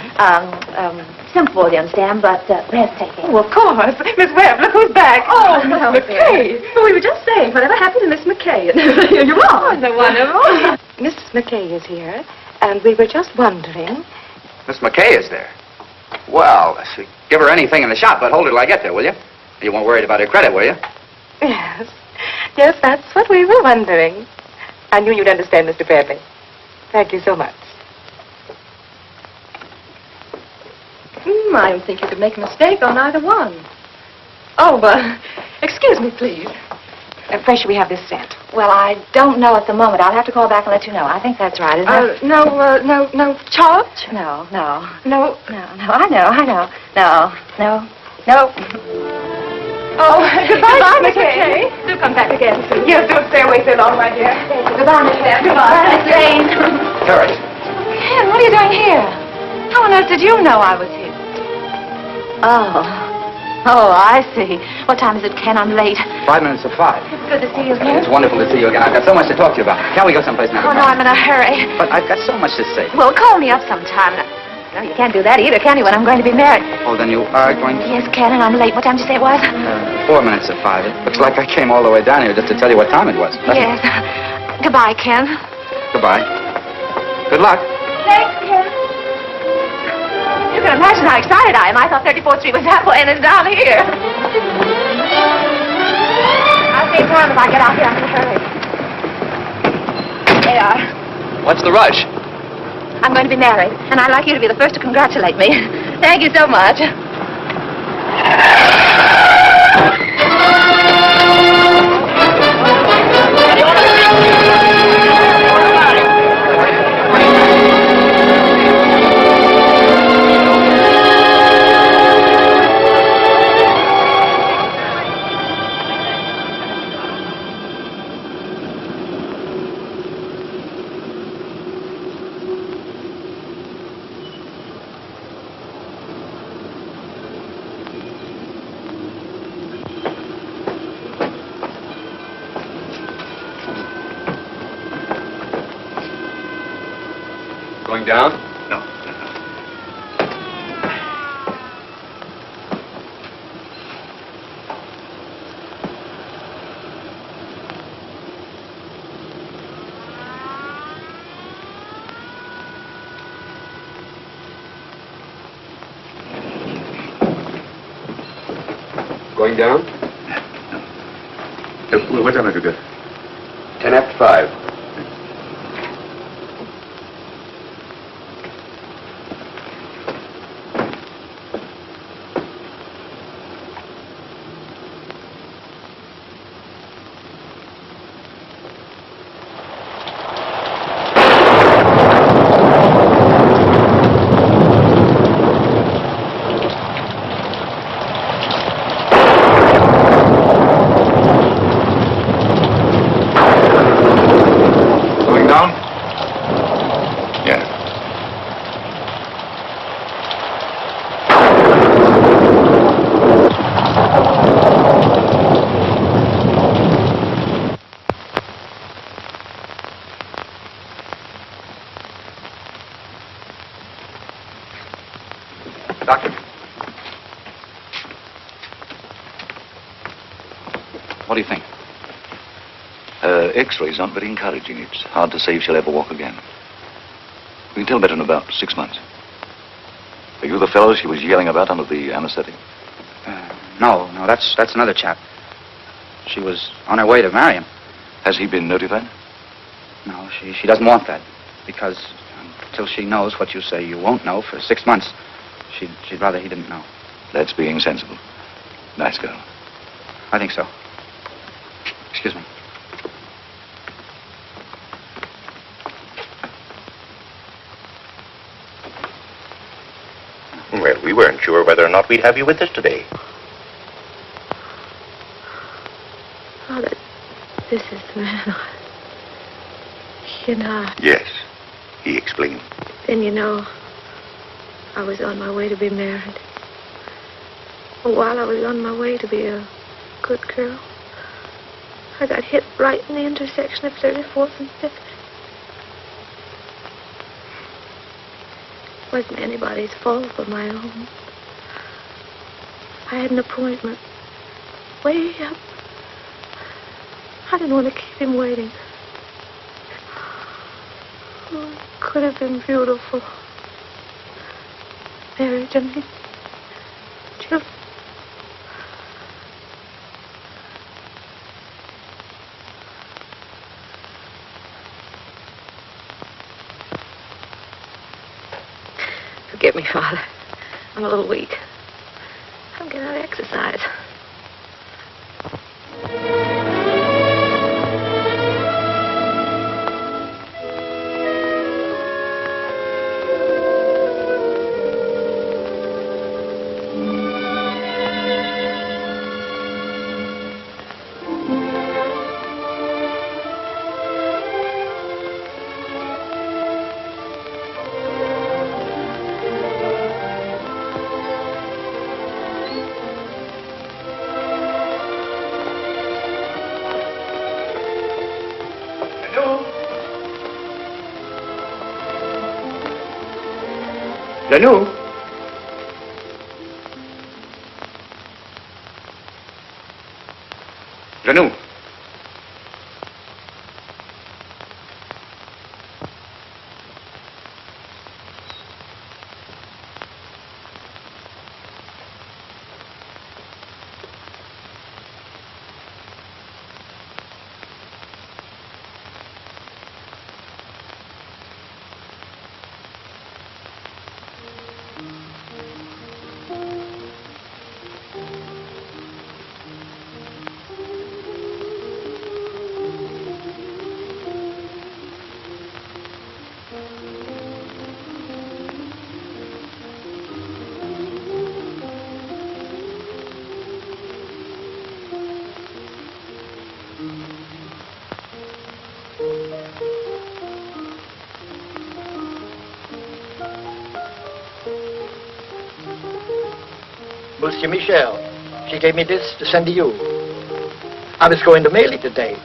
Speaker 8: Simple, you understand, but breathtaking.
Speaker 11: Oh, of course. Miss Webb, look who's back. Oh, Miss
Speaker 8: Oh,
Speaker 11: McKay.
Speaker 8: dear.
Speaker 11: We were just saying, whatever happened to Miss McKay? And here you are.
Speaker 8: Oh, so wonderful.
Speaker 11: Mrs. McKay is here, and we were just wondering.
Speaker 9: Miss McKay is there. Well, give her anything in the shop, but hold her till I get there, will you? You won't worry about her credit, will you?
Speaker 11: Yes. Yes, that's what we were wondering. I knew you'd understand, Mr. Bradley. Thank you so much. I think you could make a mistake on either one. Oh, excuse me, please. Where should we have this sent?
Speaker 8: Well, I don't know at the moment. I'll have to call back and let you know. I think that's right, isn't it?
Speaker 11: No charge?
Speaker 8: No.
Speaker 11: No.
Speaker 8: I know. No.
Speaker 11: Oh, goodbye, Miss McKay. Do come back again, please. Yes, don't stay away so long, my dear.
Speaker 8: Goodbye, Miss Webb. Goodbye, Miss Lane.
Speaker 9: Carrot.
Speaker 8: Ken, what are you doing here? How on earth did you know I was here? Oh, I see. What time is it, Ken? I'm late.
Speaker 9: 5 minutes to 5.
Speaker 8: It's good to see you again.
Speaker 9: It's wonderful to see you again. I've got so much to talk to you about. Can't we go someplace now?
Speaker 8: Oh, no, I'm in a hurry.
Speaker 9: But I've got so much to say.
Speaker 8: Well, call me up sometime. No, you can't do that either, can you, when I'm going to be married?
Speaker 9: Oh, then you are going to...
Speaker 8: Yes, Ken, and I'm late. What time did you say it was?
Speaker 9: 4 minutes to 5. It looks like I came all the way down here just to tell you what time it was.
Speaker 8: Yes. Goodbye, Ken.
Speaker 9: Goodbye. Good luck.
Speaker 8: Thanks, Ken. You can imagine how excited I am. I thought 34th Street was that way, and it's down here. I'll save time if I get out here. I'm in a hurry. There you are.
Speaker 9: What's the rush?
Speaker 8: I'm going to be married, and I'd like you to be the first to congratulate me. Thank you so much.
Speaker 9: Going down?
Speaker 7: No.
Speaker 9: Going down?
Speaker 7: What time have you got?
Speaker 9: 10 after 5. Doctor. What do you think?
Speaker 14: X-rays aren't very encouraging. It's hard to say if she'll ever walk again. We can tell better in about 6 months. Are you the fellow she was yelling about under the anesthetic?
Speaker 9: No, that's another chap. She was on her way to marry him.
Speaker 14: Has he been notified?
Speaker 9: No, she doesn't want that. Because until she knows what you say you won't know for 6 months, she'd rather he didn't know.
Speaker 14: That's being sensible. Nice girl.
Speaker 9: I think so. Excuse me.
Speaker 15: Well, we weren't sure whether or not we'd have you with us today.
Speaker 11: Father, this is the man.
Speaker 15: Yes, he explained.
Speaker 11: Then you know, I was on my way to be married. While I was on my way to be a good girl, I got hit right in the intersection of 34th and 5th. It wasn't anybody's fault but my own. I had an appointment way up. I didn't want to keep him waiting. Oh, it could have been beautiful. Marriage, I mean, children. Forgive me, Father. I'm a little weak. I'm getting out of exercise.
Speaker 9: Janou? Janou?
Speaker 3: Monsieur Michel, she gave me this to send to you. I was going to mail it today.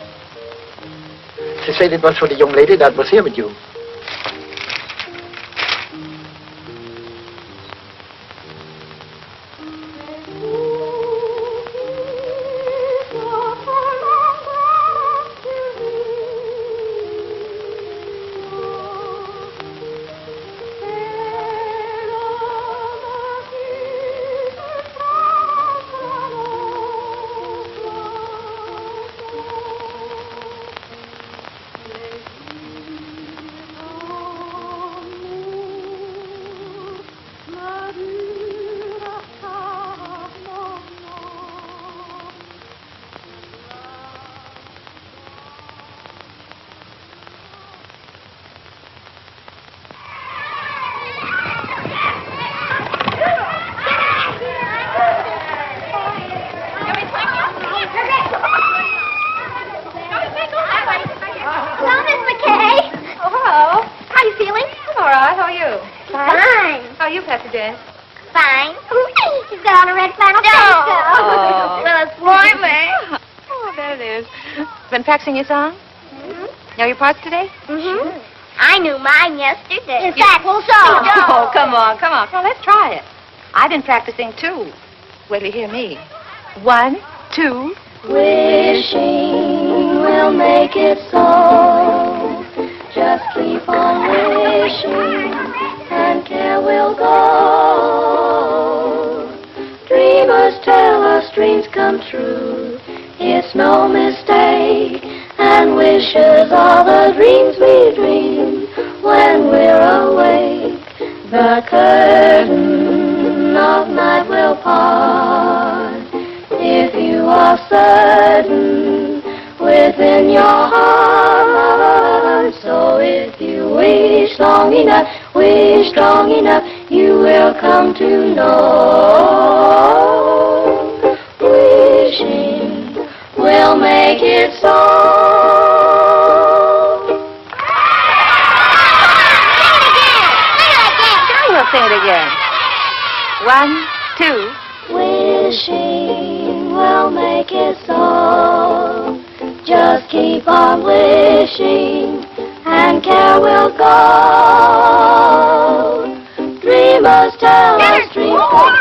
Speaker 3: She said it was for the young lady that was here with you.
Speaker 6: Fine. She's got on a red flannel
Speaker 8: Oh.
Speaker 6: Well, it's warmer.
Speaker 8: Oh, there it is. Been practicing your song?
Speaker 6: Mm-hmm.
Speaker 8: Know your parts today?
Speaker 6: Mm-hmm. I knew mine yesterday. In fact, we'll show.
Speaker 8: Oh, come on. Well, let's try it. I've been practicing, too. Wait till you hear me. 1, 2.
Speaker 12: Wishing will make it so. Just keep on wishing, and care will go. Dreamers tell us dreams come true. It's no mistake, and wishes are the dreams we dream when we're awake. The curtain of night will part if you are certain within your heart. So if you wish strong enough, you will come to know. Wishing will make it so.
Speaker 8: Say it again. 1, 2.
Speaker 12: Wishing will make it so. Just keep on wishing, and care will go. Dreamers tell us dreams come.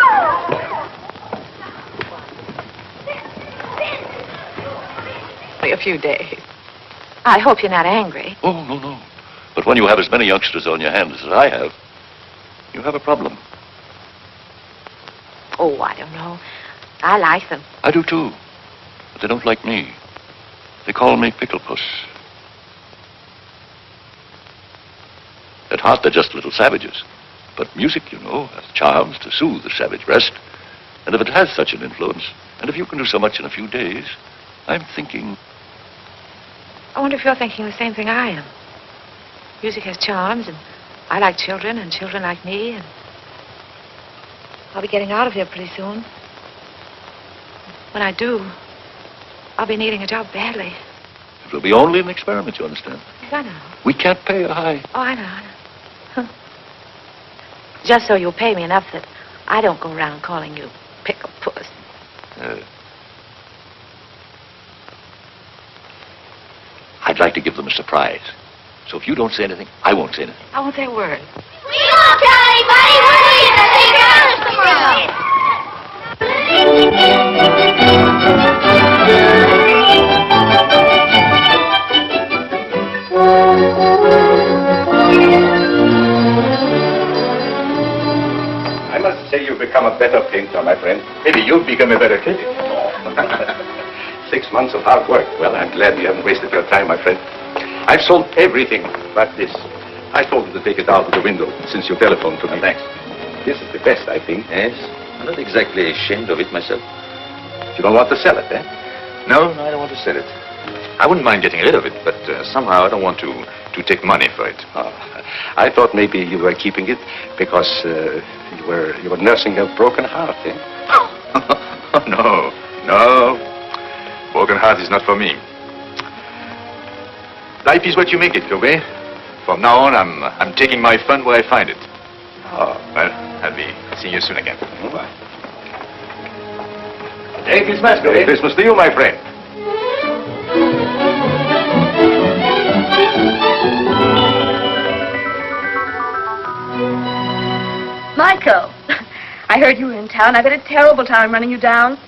Speaker 8: A few days. I hope you're not angry.
Speaker 14: Oh, no. But when you have as many youngsters on your hands as I have, you have a problem.
Speaker 8: Oh, I don't know. I like them.
Speaker 14: I do too. But they don't like me. They call me Pickle Puss. At heart, they're just little savages. But music, you know, has charms to soothe the savage breast. And if it has such an influence, and if you can do so much in a few days, I'm thinking...
Speaker 8: I wonder if you're thinking the same thing I am. Music has charms, and I like children, and children like me, and I'll be getting out of here pretty soon. When I do, I'll be needing a job badly.
Speaker 14: It will be only an experiment, you understand?
Speaker 8: Yes, I know.
Speaker 14: We can't pay a high.
Speaker 8: Oh, I know. Just so you'll pay me enough that I don't go around calling you Pickle Puss.
Speaker 14: I'd like to give them a surprise. So if you don't say anything, I won't say anything.
Speaker 8: I won't say a word.
Speaker 12: We won't tell anybody. We're going to take ours tomorrow.
Speaker 7: I must say you've become a better painter, my friend. Maybe you'll become a better critic. 6 months of hard work. Well, I'm glad you haven't wasted your time, my friend. I've sold everything but this. I told you to take it out of the window since you telephoned to me. Thanks. This is the best, I think.
Speaker 14: Yes? I'm not exactly ashamed of it myself.
Speaker 7: You don't want to sell it, eh?
Speaker 14: No, I don't want to sell it. I wouldn't mind getting rid of it, but somehow I don't want to take money for it.
Speaker 7: Oh, I thought maybe you were keeping it because you were nursing a broken heart, eh?
Speaker 14: No. Broken heart is not for me. Life is what you make it, Kobe. From now on, I'm taking my fun where I find it.
Speaker 7: Oh.
Speaker 14: Well, I'll be seeing you soon again.
Speaker 7: Bye. Merry Christmas, Kobe. Merry Christmas to you, my friend.
Speaker 5: Michael, I heard you were in town. I've had a terrible time running you down.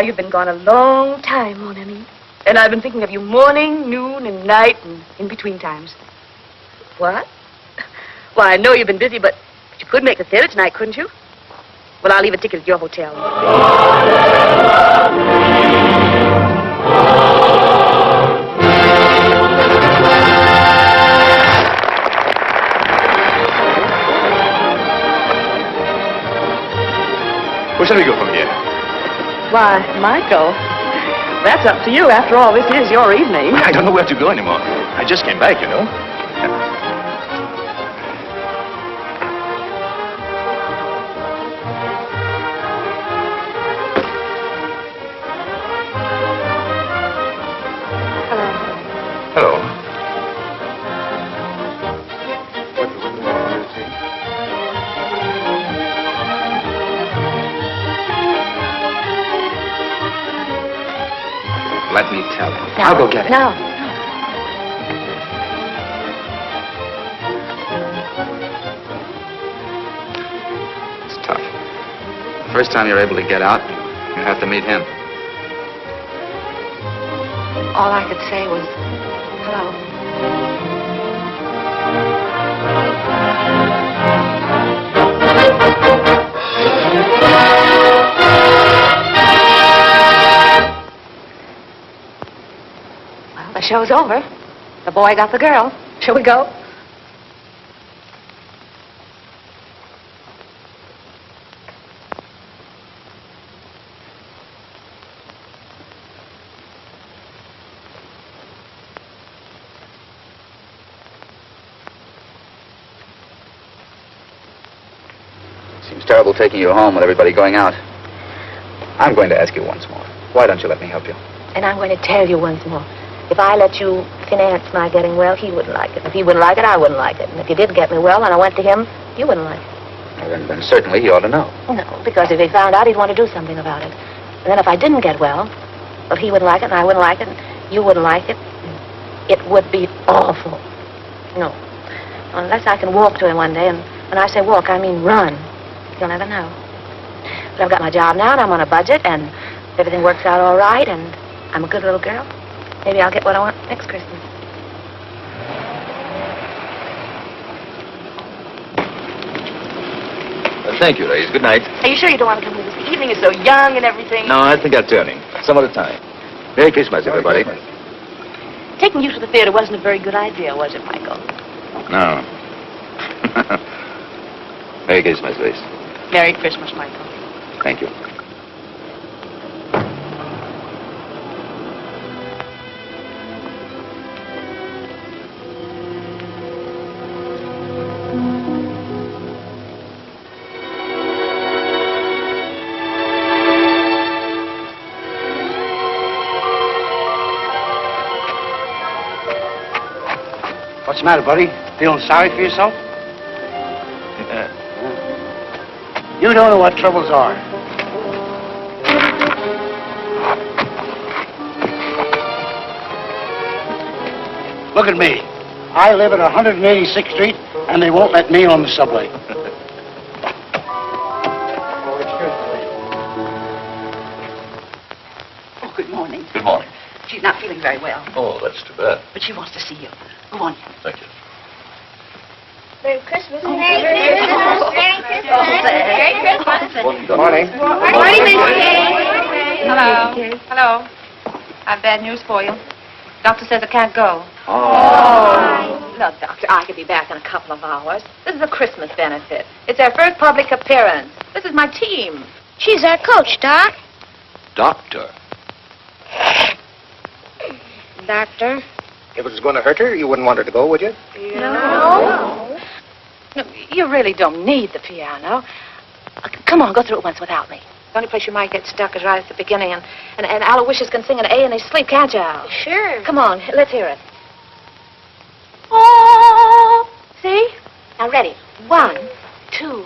Speaker 5: You've been gone a long time, mon ami. And I've been thinking of you morning, noon, and night, and in between times. What? Well, I know you've been busy, but you could make a theater tonight, couldn't you? Well, I'll leave a ticket at your hotel.
Speaker 14: Where shall we go from here?
Speaker 5: Why, Michael, that's up to you. After all, this is your evening.
Speaker 14: I don't know where to go anymore. I just came back, you know. Hello.
Speaker 9: Let me tell him. I'll go get it.
Speaker 8: No.
Speaker 9: It's tough. First time you're able to get out, you have to meet him.
Speaker 8: All I could say was, hello. Well, the show's over. The boy got the girl. Shall we go?
Speaker 9: Seems terrible taking you home with everybody going out. I'm going to ask you once more. Why don't you let me help you?
Speaker 8: And I'm going to tell you once more. If I let you finance my getting well, he wouldn't like it. If he wouldn't like it, I wouldn't like it. And if you did get me well and I went to him, you wouldn't like it.
Speaker 9: Well, then certainly he ought to know.
Speaker 8: No, because if he found out, he'd want to do something about it. And then if I didn't get well, he wouldn't like it and I wouldn't like it and you wouldn't like it. It would be awful. No. Unless I can walk to him one day, and when I say walk, I mean run. You'll never know. But I've got my job now, and I'm on a budget, and everything works out all right, and I'm a good little girl. Maybe I'll get what I want next Christmas.
Speaker 14: Thank you, ladies. Good night.
Speaker 5: Are you sure you don't want to come with us? The evening is so young and everything.
Speaker 14: No, I think I'm turning. Some other time. Merry Christmas, everybody.
Speaker 5: Taking you to the theater wasn't a very good idea, was it, Michael?
Speaker 14: No. Merry Christmas, Grace.
Speaker 5: Merry Christmas, Michael.
Speaker 14: Thank you.
Speaker 4: What's the matter, buddy? Feeling sorry for yourself? You don't know what troubles are. Look at me. I live at 186th Street, and they won't let me on the subway.
Speaker 11: Oh, good morning.
Speaker 14: Good morning.
Speaker 11: She's not feeling very well,
Speaker 14: Oh, that's too bad.
Speaker 11: but she wants to see you. Go on.
Speaker 14: Thank you.
Speaker 6: Merry Christmas. Merry Christmas. Merry Christmas. Merry Christmas.
Speaker 14: Good morning.
Speaker 6: Morning, Miss Kay.
Speaker 13: Hello. Hello. I've bad news for you. Doctor says I can't go.
Speaker 8: Oh. Look, Doctor, I could be back in a couple of hours. This is a Christmas benefit. It's our first public appearance. This is my team.
Speaker 6: She's our coach, Doc.
Speaker 14: Doctor.
Speaker 6: Doctor.
Speaker 4: If it was going to hurt her, you wouldn't want her to go, would you?
Speaker 8: No. No, you really don't need the piano. Come on, go through it once without me. The only place you might get stuck is right at the beginning, and Aloysius can sing an A in his sleep, can't you, Al?
Speaker 6: Sure.
Speaker 8: Come on, let's hear it. Oh, see? Now, ready. 1, 2.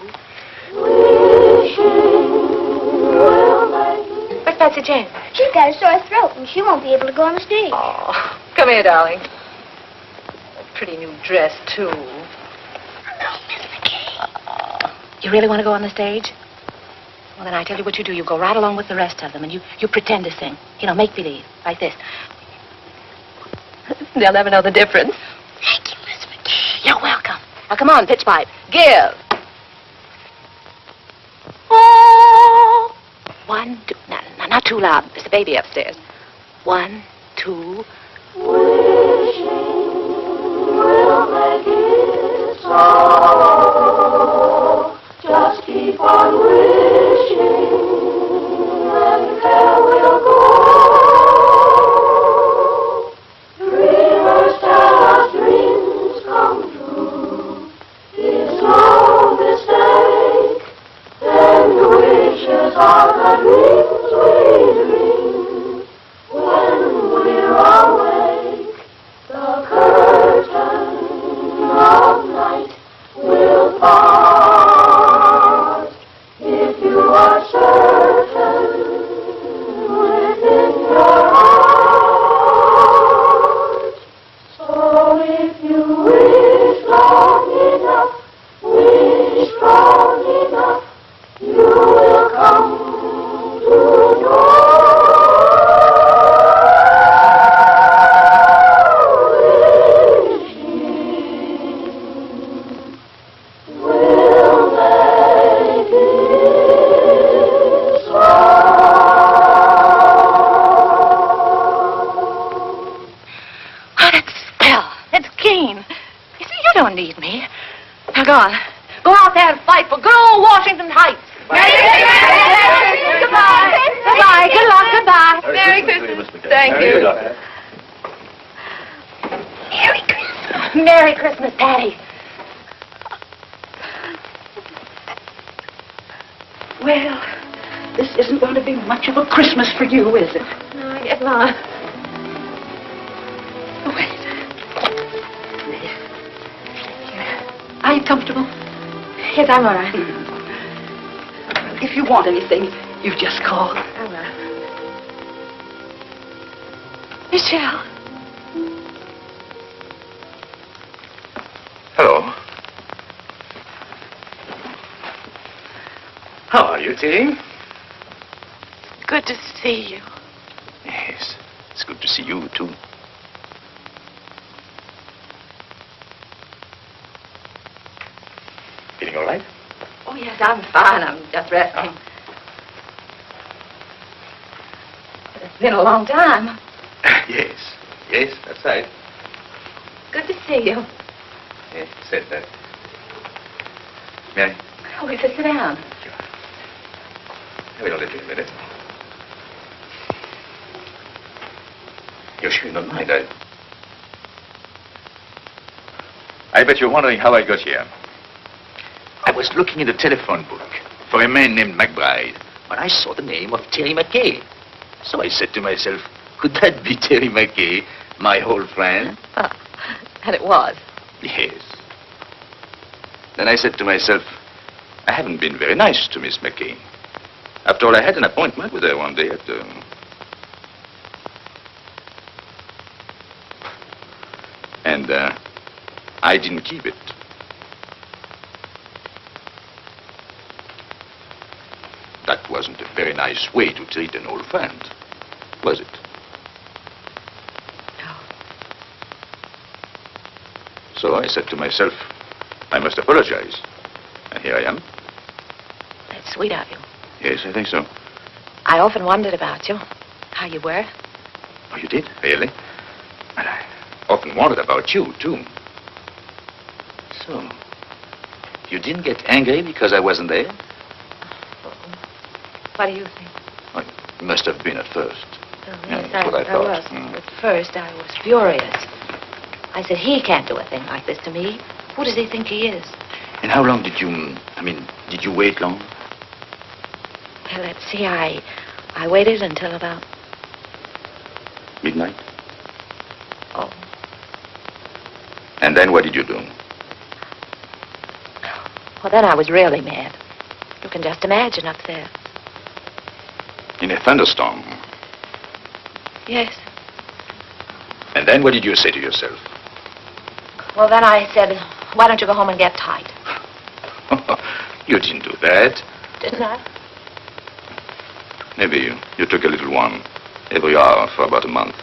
Speaker 8: Where's Betsy Jane?
Speaker 6: She's got a sore throat, and she won't be able to go on the stage.
Speaker 8: Oh, come here, darling. A pretty new dress, too.
Speaker 6: No, Miss McKay.
Speaker 8: You really want to go on the stage? Well, then I tell you what you do. You go right along with the rest of them, and you pretend to sing. You know, make believe, like this. They'll never know the difference.
Speaker 6: Thank you, Miss McKay.
Speaker 8: You're welcome. Now, come on, pitch pipe. Give. Oh. 1, 2. No, not too loud. There's a baby upstairs. 1, 2.
Speaker 12: Wishing will make it so. Just keep on wishing, and there will go. Dreamers tell us dreams come true. It's no mistake. Then the wishes are the dreams we dream. When we're awake, the curtain of night will part. If you are certain within your heart, so if you wish long enough, you will come
Speaker 8: need me. Now go on. Go out there and fight for good old Washington Heights. Merry Christmas. Goodbye. Goodbye. Good luck. Goodbye.
Speaker 13: Merry Christmas.
Speaker 8: Thank you. Merry Christmas. Merry Christmas, Patty.
Speaker 11: Well, this isn't going to be much of a Christmas for you, is it?
Speaker 8: No, I guess not.
Speaker 11: Oh, wait. Are you comfortable?
Speaker 8: Yes, I'm all right.
Speaker 11: If you want anything, you just call.
Speaker 8: I will. Michelle.
Speaker 7: Hello. How are you, Tilly?
Speaker 11: Good to see you.
Speaker 7: Yes, it's good to see you, too. Feeling all right?
Speaker 8: Oh, yes, I'm fine. I'm just resting. It's been a long time.
Speaker 7: Yes, that's right.
Speaker 8: Good to see you.
Speaker 7: Yes, said that. May I?
Speaker 8: Oh, we should sit down.
Speaker 7: I will let you in a minute. You're sure you don't mind, I bet you're wondering how I got here. I was looking in the telephone book for a man named McBride when I saw the name of Terry McKay. So I said to myself, could that be Terry McKay, my old friend?
Speaker 8: And it was.
Speaker 7: Yes. Then I said to myself, I haven't been very nice to Miss McKay. After all, I had an appointment with her one day at and I didn't keep it. That wasn't a very nice way to treat an old friend, was it?
Speaker 8: No.
Speaker 7: So I said to myself, I must apologize. And here I am.
Speaker 8: That's sweet of you.
Speaker 7: Yes, I think so.
Speaker 8: I often wondered about you, how you were.
Speaker 7: Oh, you did? Really? And I often wondered about you, too. So, you didn't get angry because I wasn't there?
Speaker 8: What do you think?
Speaker 7: Well, you must have been at first.
Speaker 8: Oh,
Speaker 7: Yeah,
Speaker 8: yes,
Speaker 7: that's what I
Speaker 8: I
Speaker 7: thought.
Speaker 8: was.
Speaker 7: Mm.
Speaker 8: At first, I was furious. I said, he can't do a thing like this to me. Who does he think he is?
Speaker 7: And how long did you, did you wait long?
Speaker 8: Well, let's see, I waited until about...
Speaker 7: Midnight?
Speaker 8: Oh.
Speaker 7: And then what did you do?
Speaker 8: Well, then I was really mad. You can just imagine up there.
Speaker 7: In a thunderstorm.
Speaker 8: Yes.
Speaker 7: And then what did you say to yourself?
Speaker 8: Well, then I said, why don't you go home and get tight?
Speaker 7: You didn't do that.
Speaker 8: Didn't I?
Speaker 7: Maybe you took a little one every hour for about a month.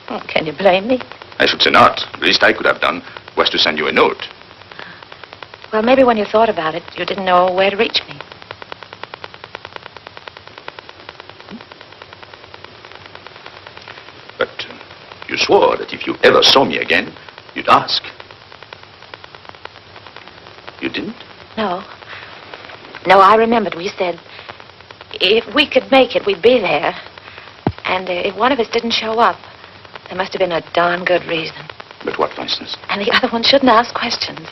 Speaker 8: Oh, can you blame me?
Speaker 7: I should say not. The least I could have done was to send you a note.
Speaker 8: Well, maybe when you thought about it, you didn't know where to reach me.
Speaker 7: But you swore that if you ever saw me again, you'd ask. You didn't?
Speaker 8: No. No, I remembered we said if we could make it, we'd be there. And if one of us didn't show up, there must have been a darn good reason.
Speaker 7: But what, for instance?
Speaker 8: And the other one shouldn't ask questions.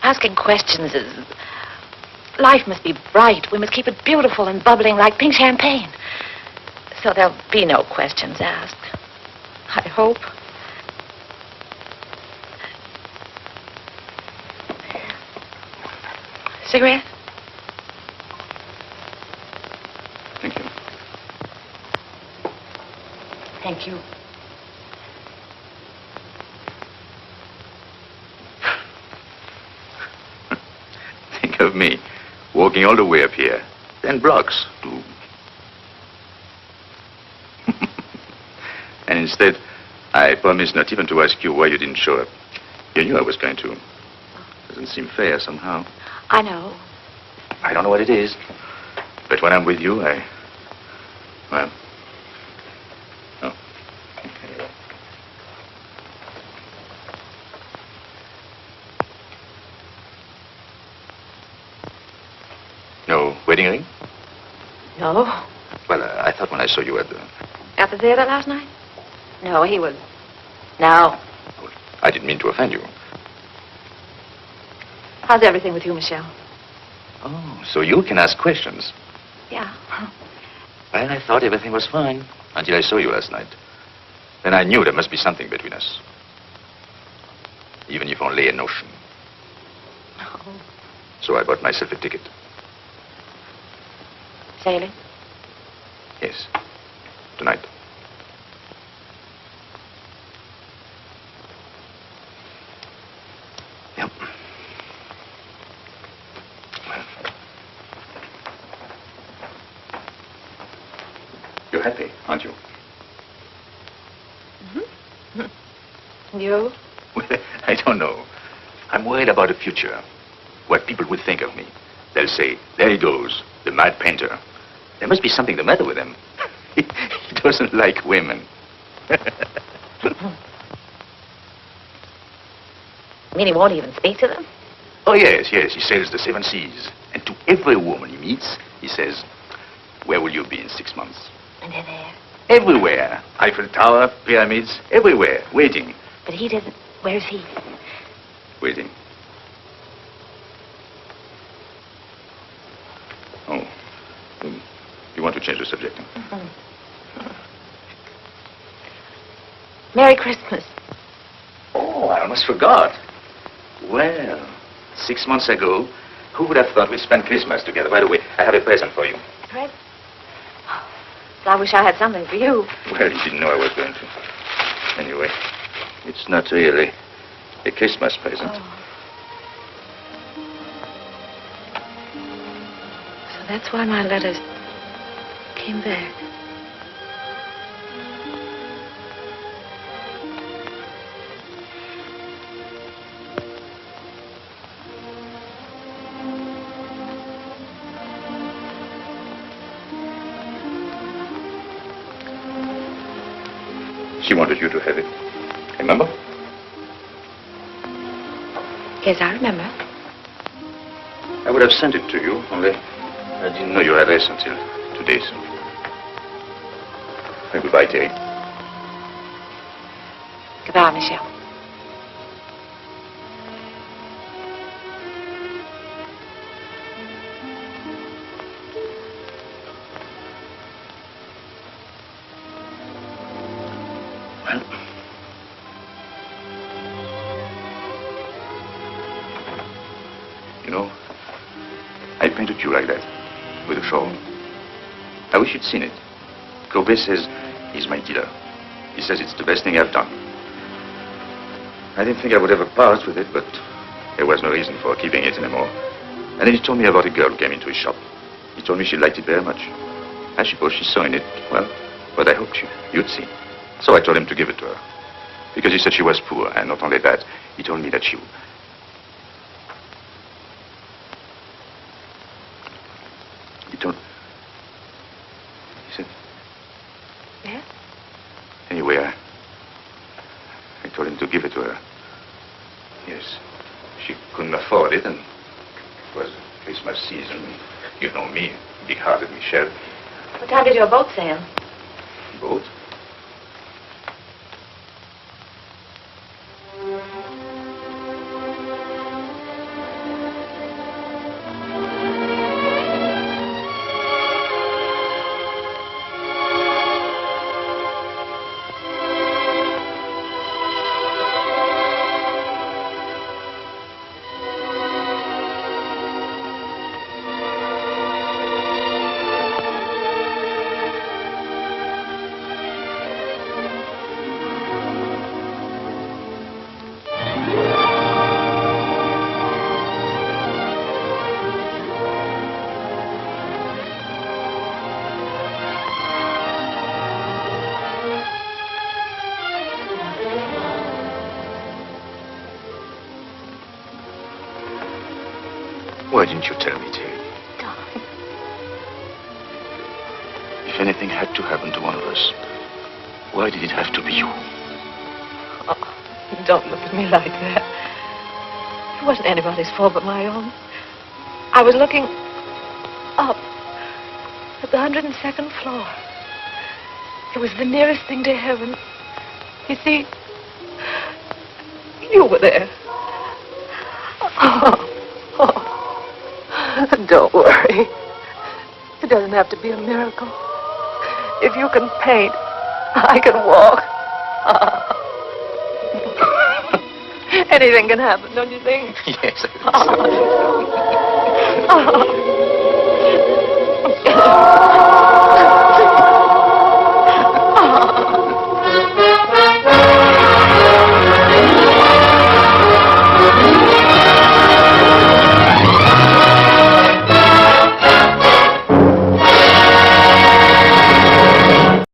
Speaker 8: Asking questions is... Life must be bright. We must keep it beautiful and bubbling like pink champagne. So there'll be no questions asked. I hope. Cigarette?
Speaker 7: Thank you.
Speaker 8: Thank you.
Speaker 7: Think of me, walking all the way up here. 10 blocks to... And instead, I promised not even to ask you why you didn't show up. You knew I was going to. Doesn't seem fair somehow.
Speaker 8: I know.
Speaker 7: I don't know what it is. But when I'm with you, well... Oh.
Speaker 9: Wedding ring?
Speaker 8: No.
Speaker 9: Well, I thought when I saw you at the...
Speaker 8: At the theater last night? No, he was... No.
Speaker 9: I didn't mean to offend you.
Speaker 8: How's everything with you, Michelle?
Speaker 9: Oh, so you can ask questions.
Speaker 8: Yeah.
Speaker 9: Well, I thought everything was fine until I saw you last night. Then I knew there must be something between us. Even if only a notion.
Speaker 8: Oh.
Speaker 9: So I bought myself a ticket.
Speaker 8: Sailing?
Speaker 9: Yes. Tonight. Yep. Well. You're happy, aren't you?
Speaker 8: Mm-hmm. You?
Speaker 9: Well, I don't know. I'm worried about the future. What people would think of me. They'll say, there he goes, the mad painter. There must be something the matter with him. He doesn't like women.
Speaker 8: You mean he won't even speak to them?
Speaker 9: Oh, yes. He sails the 7 seas. And to every woman he meets, he says, where will you be in 6 months?
Speaker 8: And they're there.
Speaker 9: Everywhere. Eiffel Tower, pyramids, everywhere, waiting.
Speaker 8: But he doesn't... Where's he?
Speaker 9: Waiting. Oh. You want to change the subject?
Speaker 8: Mm-hmm. Merry Christmas.
Speaker 9: Oh, I almost forgot. Well, 6 months ago, who would have thought we'd spend Christmas together? By the way, I have a present for you.
Speaker 8: Fred? Well, I wish I had something for you.
Speaker 9: Well, you didn't know I was going to. Anyway, it's not really a Christmas present.
Speaker 8: Oh. So that's why my letters came back.
Speaker 9: She wanted you to have it. Remember?
Speaker 8: Yes, I remember.
Speaker 9: I would have sent it to you, only I didn't know your address until today, so... Goodbye, Terry.
Speaker 8: Goodbye, Michelle.
Speaker 9: You know, I painted you like that, with a shawl. I wish you'd seen it. Courbet says he's my dealer. He says it's the best thing I've done. I didn't think I would ever part with it, but there was no reason for keeping it anymore. And then he told me about a girl who came into his shop. He told me she liked it very much. I suppose she saw in it, well, what I hoped you'd see. So I told him to give it to her. Because he said she was poor, and not only that, he told me that she... He told... He said...
Speaker 8: Yes?
Speaker 9: Anyway, I told him to give it to her. Yes. She couldn't afford it, and it was Christmas season. You know me, big-hearted Michel.
Speaker 8: What time did your boat sail?
Speaker 9: Boat? Why didn't you tell me, Terry?
Speaker 8: Darling.
Speaker 9: If anything had to happen to one of us, why did it have to be you?
Speaker 11: Oh, don't look at me like that. It wasn't anybody's fault but my own. I was looking Up. At the 102nd floor. It was the nearest thing to heaven. You see, you were there. Don't worry. It doesn't have to be a miracle. If you can paint, I can walk. Anything can happen, don't you think?
Speaker 9: Yes, I think so.